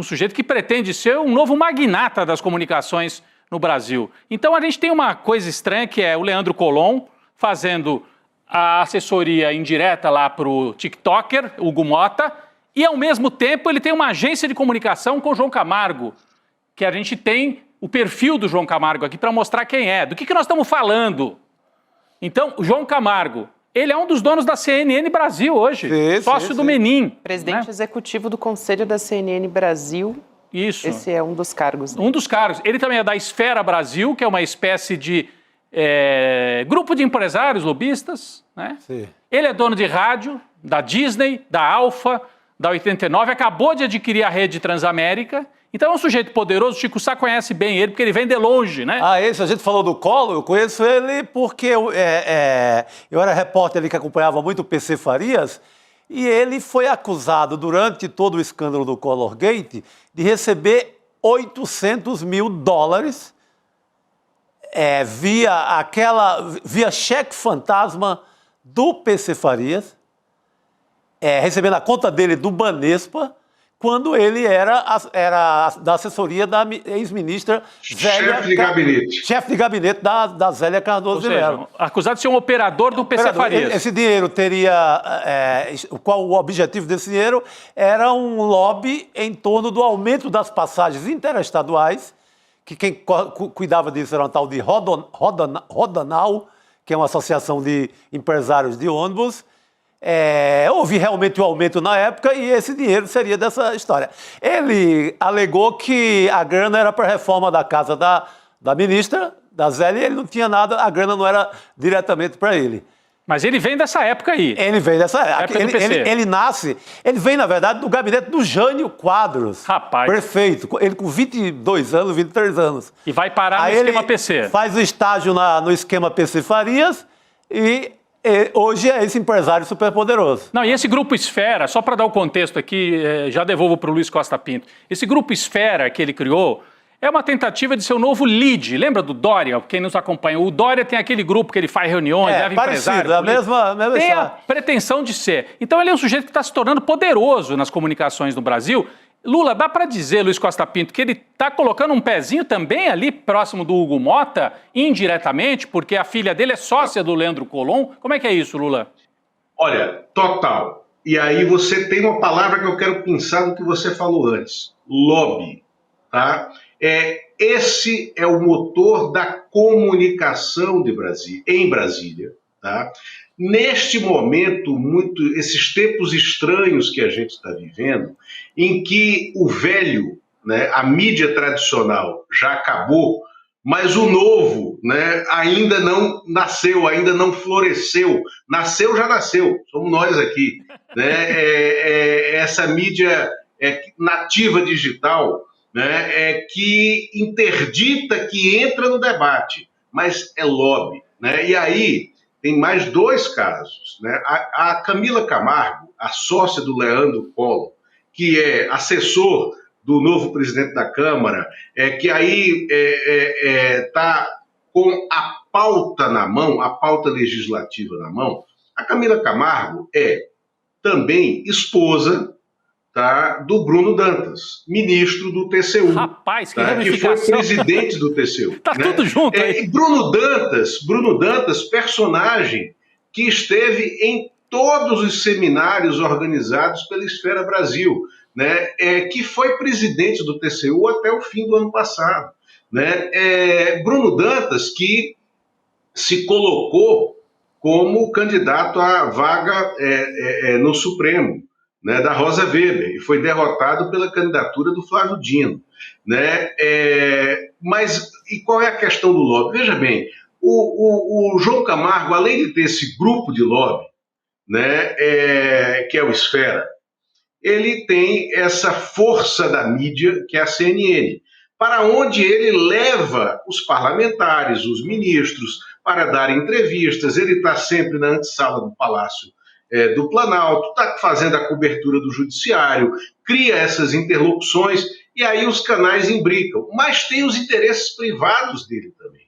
sujeito que pretende ser um novo magnata das comunicações no Brasil. Então a gente tem uma coisa estranha que é o Leandro Colombo fazendo a assessoria indireta lá para o TikToker, Hugo Motta, e ao mesmo tempo ele tem uma agência de comunicação com o João Camargo, que a gente tem o perfil do João Camargo aqui para mostrar quem é, do que nós estamos falando. Então, o João Camargo, ele é um dos donos da CNN Brasil hoje, sócio do Menin. Presidente executivo do Conselho da CNN Brasil. Isso. Esse é um dos cargos. Um dos cargos. Ele também é da Esfera Brasil, que é uma espécie de grupo de empresários lobistas, né? Sim. Ele é dono de rádio, da Disney, da Alfa, da 89, acabou de adquirir a rede Transamérica. Então é um sujeito poderoso, o Chico Sá conhece bem ele, porque ele vem de longe, né? A gente falou do Collor, eu conheço ele porque eu era repórter ali que acompanhava muito o PC Farias, e ele foi acusado, durante todo o escândalo do Collor Gate, de receber $800 mil via cheque fantasma do PC Farias, recebendo a conta dele do Banespa, quando ele era da assessoria da ex-ministra Zélia... Chefe de gabinete da Zélia Cardoso de Mello. Acusado de ser um operador do PC Farias. Esse dinheiro teria... qual o objetivo desse dinheiro? Era um lobby em torno do aumento das passagens interestaduais, que quem cuidava disso era uma tal de Rodanal, que é uma associação de empresários de ônibus. Houve realmente um aumento na época e esse dinheiro seria dessa história. Ele alegou que a grana era para a reforma da casa da ministra, da Zélia, e ele não tinha nada, a grana não era diretamente para ele. Mas ele vem dessa época aí. Ele vem dessa época. Ele vem, na verdade, do gabinete do Jânio Quadros. Rapaz. Perfeito. Ele com 22 anos, 23 anos. E vai parar no esquema PC. Faz o estágio no esquema PC Farias e hoje é esse empresário superpoderoso. Não, e esse grupo Esfera, só para dar o contexto aqui, já devolvo para o Luiz Costa Pinto. Esse grupo Esfera que ele criou é uma tentativa de ser o novo LEAD. Lembra do Dória? Quem nos acompanha, o Dória tem aquele grupo que ele faz reuniões, leva empresários. A mesma tem a pretensão de ser. Então ele é um sujeito que está se tornando poderoso nas comunicações no Brasil. Lula, dá para dizer, Luiz Costa Pinto, que ele está colocando um pezinho também ali próximo do Hugo Motta, indiretamente, porque a filha dele é sócia do Leandro Colom? Como é que é isso, Lula? Olha, total. E aí você tem uma palavra que eu quero pensar no que você falou antes. Lobby, tá? Esse é o motor da comunicação em Brasília, tá? Neste momento, esses tempos estranhos que a gente está vivendo, em que o velho, né, a mídia tradicional já acabou, mas o novo, né, ainda não nasceu, ainda não floresceu. Nasceu, já nasceu, somos nós aqui, né? Essa mídia nativa digital, né, que interdita, que entra no debate, mas é lobby, né? E aí tem mais dois casos, né? A Camila Camargo, a sócia do Leandro Collor, que é assessor do novo presidente da Câmara, que aí está com a pauta na mão, a pauta legislativa na mão. A Camila Camargo é também esposa, tá, do Bruno Dantas, ministro do TCU. Rapaz, que tá, que foi presidente do TCU. Tá, né? Tudo junto aí. Bruno Dantas, personagem que esteve em todos os seminários organizados pela Esfera Brasil, né, que foi presidente do TCU até o fim do ano passado. Né? Bruno Dantas, que se colocou como candidato à vaga no Supremo, né, da Rosa Weber, e foi derrotado pela candidatura do Flávio Dino. Né? Mas e qual é a questão do lobby? Veja bem, o João Camargo, além de ter esse grupo de lobby, né, que é o Esfera, ele tem essa força da mídia, que é a CNN, para onde ele leva os parlamentares, os ministros, para dar entrevistas. Ele está sempre na antessala do Palácio do Planalto, está fazendo a cobertura do judiciário, cria essas interlocuções, e aí os canais imbricam. Mas tem os interesses privados dele também,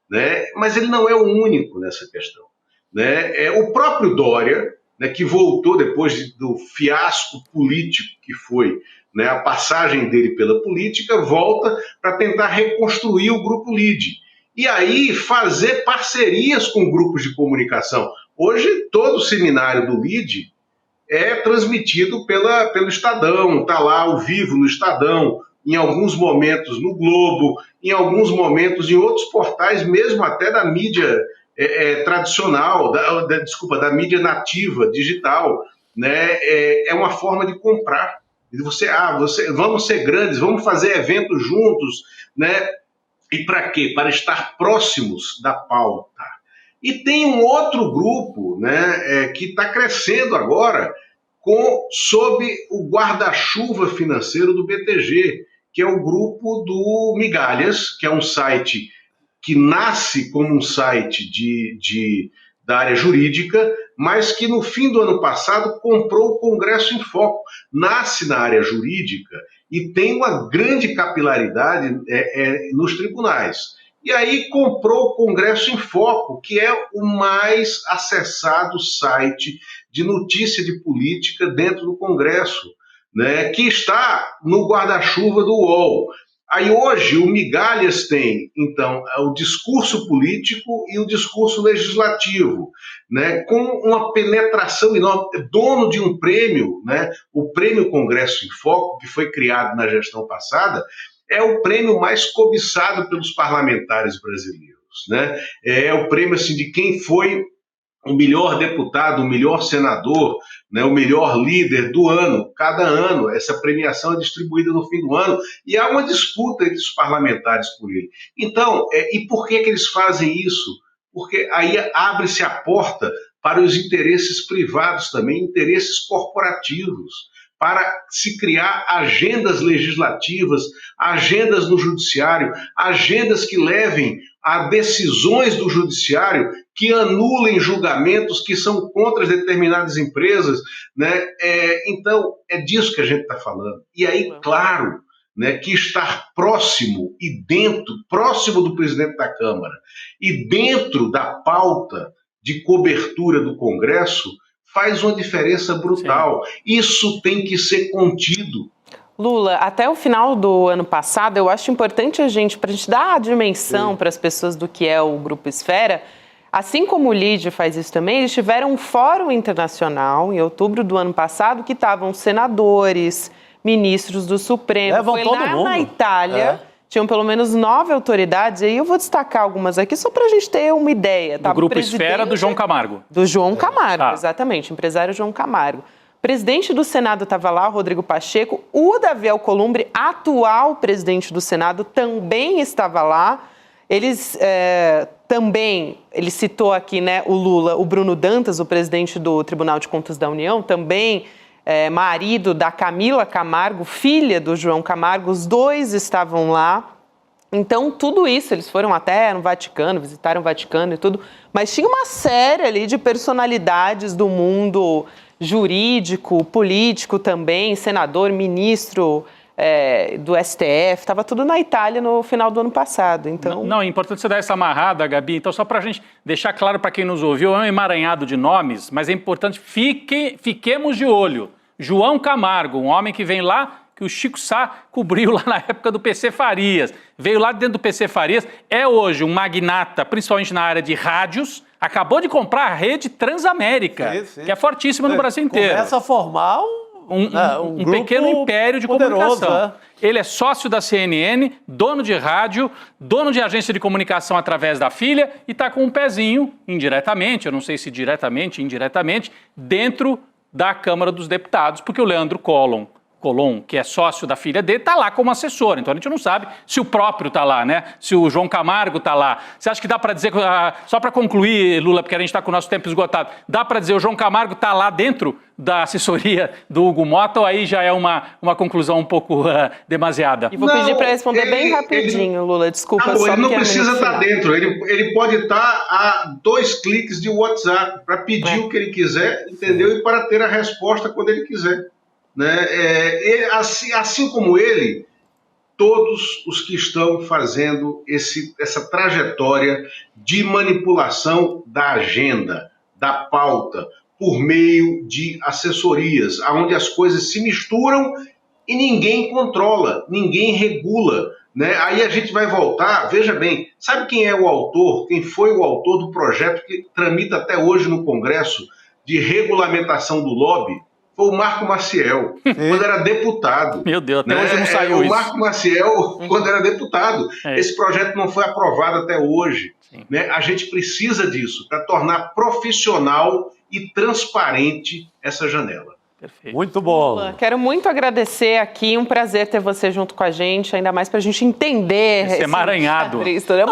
né? Mas ele não é o único nessa questão. Né? O próprio Dória, né, que voltou depois do fiasco político que foi, né, a passagem dele pela política, volta para tentar reconstruir o Grupo LEAD. E aí fazer parcerias com grupos de comunicação. Hoje, todo o seminário do LEAD é transmitido pelo Estadão, está lá ao vivo no Estadão, em alguns momentos no Globo, em alguns momentos em outros portais, mesmo até da mídia tradicional, da mídia nativa, digital. Né? É uma forma de comprar. Vamos ser grandes, vamos fazer eventos juntos, né? E para quê? Para estar próximos da pauta. E tem um outro grupo, né, que está crescendo agora sob o guarda-chuva financeiro do BTG, que é o grupo do Migalhas, que é um site que nasce como um site da área jurídica, mas que no fim do ano passado comprou o Congresso em Foco. Nasce na área jurídica e tem uma grande capilaridade nos tribunais. E aí comprou o Congresso em Foco, que é o mais acessado site de notícia de política dentro do Congresso, né, que está no guarda-chuva do UOL. Aí hoje o Migalhas tem, então, o discurso político e o discurso legislativo, né, com uma penetração enorme, dono de um prêmio, né, o Prêmio Congresso em Foco, que foi criado na gestão passada, é o prêmio mais cobiçado pelos parlamentares brasileiros, né? É o prêmio assim, de quem foi o melhor deputado, o melhor senador, né, o melhor líder do ano. Cada ano, essa premiação é distribuída no fim do ano e há uma disputa entre os parlamentares por ele. Então, e por que eles fazem isso? Porque aí abre-se a porta para os interesses privados também, interesses corporativos, para se criar agendas legislativas, agendas no judiciário, agendas que levem a decisões do judiciário que anulem julgamentos que são contra determinadas empresas, né? Então, é disso que a gente está falando. E aí, claro, né, que estar próximo próximo do presidente da Câmara e dentro da pauta de cobertura do Congresso faz uma diferença brutal. Sim. Isso tem que ser contido. Lula, até o final do ano passado, eu acho importante para a gente dar a dimensão para as pessoas do que é o Grupo Esfera. Assim como o LIDE faz isso também, eles tiveram um fórum internacional em outubro do ano passado que estavam senadores, ministros do Supremo. Foi lá na Itália, tinham pelo menos 9 autoridades, e aí eu vou destacar algumas aqui só para a gente ter uma ideia. Tá? Do Grupo Esfera do João Camargo. Do João Camargo, exatamente, empresário João Camargo. O presidente do Senado estava lá, Rodrigo Pacheco. O Davi Alcolumbre, atual presidente do Senado, também estava lá. Eles ele citou aqui, né, o Lula, o Bruno Dantas, o presidente do Tribunal de Contas da União, também marido da Camila Camargo, filha do João Camargo, os dois estavam lá. Então, tudo isso, eles foram até no Vaticano, visitaram o Vaticano e tudo, mas tinha uma série ali de personalidades do mundo jurídico, político também, senador, ministro do STF, estava tudo na Itália no final do ano passado. Então... Não, é importante você dar essa amarrada, Gabi. Então, só para a gente deixar claro para quem nos ouviu, é um emaranhado de nomes, mas é importante, fiquemos de olho. João Camargo, um homem que vem lá, que o Chico Sá cobriu lá na época do PC Farias, veio lá dentro do PC Farias, é hoje um magnata, principalmente na área de rádios, acabou de comprar a rede Transamérica, que é fortíssima no Brasil inteiro. Começa a formar um pequeno império de comunicação. Ele é sócio da CNN, dono de rádio, dono de agência de comunicação através da filha e está com um pezinho, indiretamente, eu não sei se diretamente, indiretamente, dentro da Câmara dos Deputados, porque o Leandro Collomb, que é sócio da filha dele, está lá como assessor. Então a gente não sabe se o próprio está lá, né? Se o João Camargo está lá. Você acha que dá para dizer, só para concluir, Lula, porque a gente está com o nosso tempo esgotado, dá para dizer o João Camargo está lá dentro da assessoria do Hugo Mota, ou aí já é uma conclusão um pouco demasiada? E vou pedir para responder bem rapidinho, Lula, desculpa. Só ele não precisa estar dentro, ele pode estar a 2 cliques de WhatsApp para pedir o que ele quiser, entendeu? E para ter a resposta quando ele quiser. Né? Assim como ele, todos os que estão fazendo essa trajetória de manipulação da agenda, da pauta, por meio de assessorias, onde as coisas se misturam e ninguém controla, ninguém regula. Né? Aí a gente vai voltar, veja bem, sabe quem é o autor, quem foi o autor do projeto que tramita até hoje no Congresso de regulamentação do lobby? Foi o Marco Maciel, quando era deputado. Meu Deus, até hoje não saiu isso. O Marco Maciel, quando era deputado. Esse projeto não foi aprovado até hoje. Né? A gente precisa disso para tornar profissional e transparente essa janela. Perfeito. Muito bom. Lula, quero muito agradecer aqui, um prazer ter você junto com a gente, ainda mais para a gente entender esse emaranhado.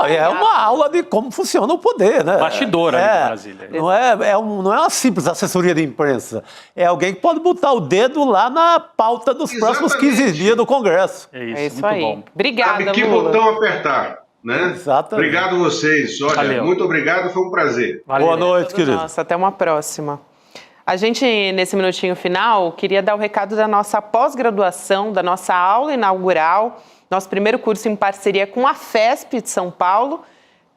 É uma aula de como funciona o poder, né? Bastidora em Brasília. Não é uma simples assessoria de imprensa, é alguém que pode botar o dedo lá na pauta dos próximos 15 dias do Congresso. É isso muito aí. Bom. Obrigada, Sabe que Lula. Botão apertar. Né? Exatamente. Obrigado a vocês. Olha, valeu. Muito obrigado, foi um prazer. Valeu. Boa noite, querido. Nossa, até uma próxima. A gente, nesse minutinho final, queria dar o recado da nossa pós-graduação, da nossa aula inaugural, nosso primeiro curso em parceria com a FESP de São Paulo.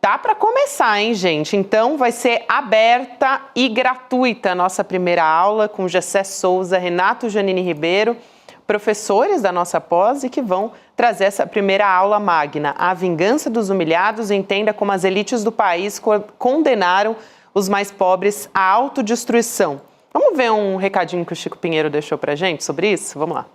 Tá para começar, hein, gente? Então, vai ser aberta e gratuita a nossa primeira aula com Gessé Souza, Renato Janine Ribeiro, professores da nossa pós e que vão trazer essa primeira aula magna. A vingança dos humilhados, entenda como as elites do país condenaram os mais pobres à autodestruição. Vamos ver um recadinho que o Chico Pinheiro deixou pra gente sobre isso? Vamos lá.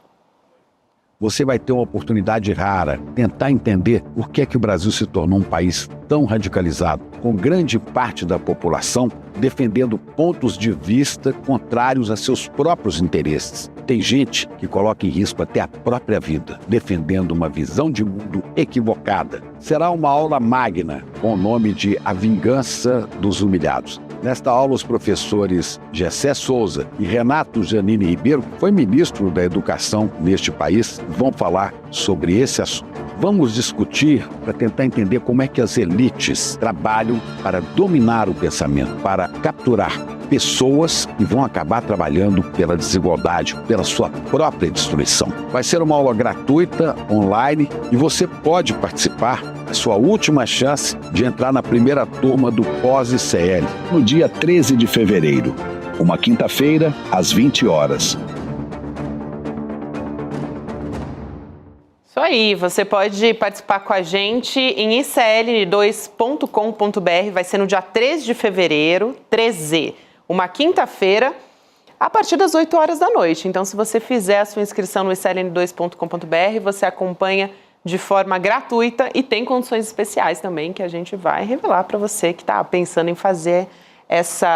Você vai ter uma oportunidade rara, tentar entender por que é que o Brasil se tornou um país tão radicalizado, com grande parte da população defendendo pontos de vista contrários a seus próprios interesses. Tem gente que coloca em risco até a própria vida, defendendo uma visão de mundo equivocada. Será uma aula magna, com o nome de A Vingança dos Humilhados. Nesta aula, os professores Gessé Souza e Renato Janine Ribeiro, que foi ministro da Educação neste país, vão falar sobre esse assunto. Vamos discutir para tentar entender como é que as elites trabalham para dominar o pensamento, para capturar pessoas que vão acabar trabalhando pela desigualdade, pela sua própria destruição. Vai ser uma aula gratuita, online, e você pode participar. A sua última chance de entrar na primeira turma do pós-ICL, no dia 13 de fevereiro, uma quinta-feira, às 20 horas. Isso aí, você pode participar com a gente em icl2.com.br, vai ser no dia 3 de fevereiro, 13, uma quinta-feira, a partir das 8 horas da noite. Então, se você fizer a sua inscrição no icl2.com.br, você acompanha de forma gratuita e tem condições especiais também que a gente vai revelar para você que está pensando em fazer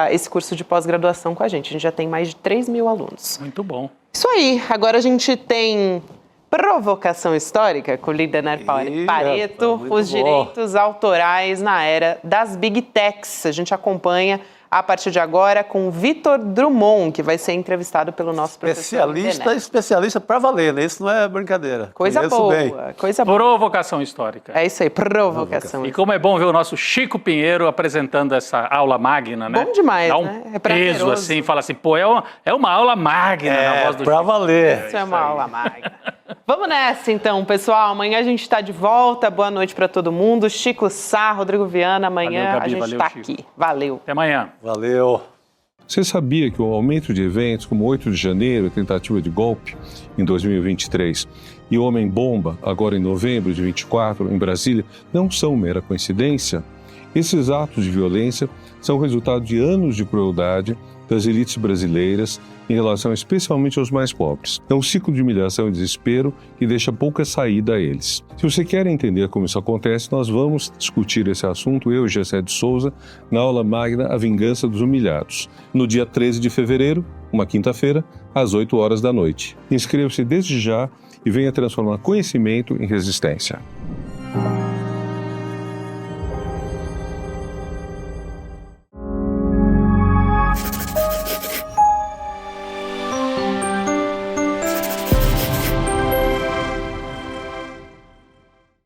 esse curso de pós-graduação com a gente. A gente já tem mais de 3 mil alunos. Muito bom. Isso aí, agora a gente tem Provocação Histórica com Lidener Pareto, os direitos autorais na era das Big Techs. A gente acompanha a partir de agora com Vitor Drummond, que vai ser entrevistado pelo nosso professor. Especialista para valer, né? Isso não é brincadeira. Coisa boa, coisa boa. Provocação Histórica. É isso aí, provocação. E como é bom ver o nosso Chico Pinheiro apresentando essa aula magna, né? Bom demais, dá um né? É peso assim, fala assim, pô, é uma aula magna na voz do pra Chico. valer. Isso é uma aula magna. Vamos nessa então, pessoal. Amanhã a gente está de volta. Boa noite para todo mundo. Chico Sá, Rodrigo Viana. Amanhã Valeu, Gabi, a gente está aqui. Valeu. Até amanhã. Valeu. Você sabia que o aumento de eventos como 8 de janeiro, tentativa de golpe em 2023 e o Homem-Bomba, agora em novembro de 24, em Brasília, não são mera coincidência? Esses atos de violência são resultado de anos de crueldade das elites brasileiras em relação especialmente aos mais pobres. É um ciclo de humilhação e desespero que deixa pouca saída a eles. Se você quer entender como isso acontece, nós vamos discutir esse assunto, eu e Gessé de Souza, na aula magna A Vingança dos Humilhados, no dia 13 de fevereiro, uma quinta-feira, às 8 horas da noite. Inscreva-se desde já e venha transformar conhecimento em resistência.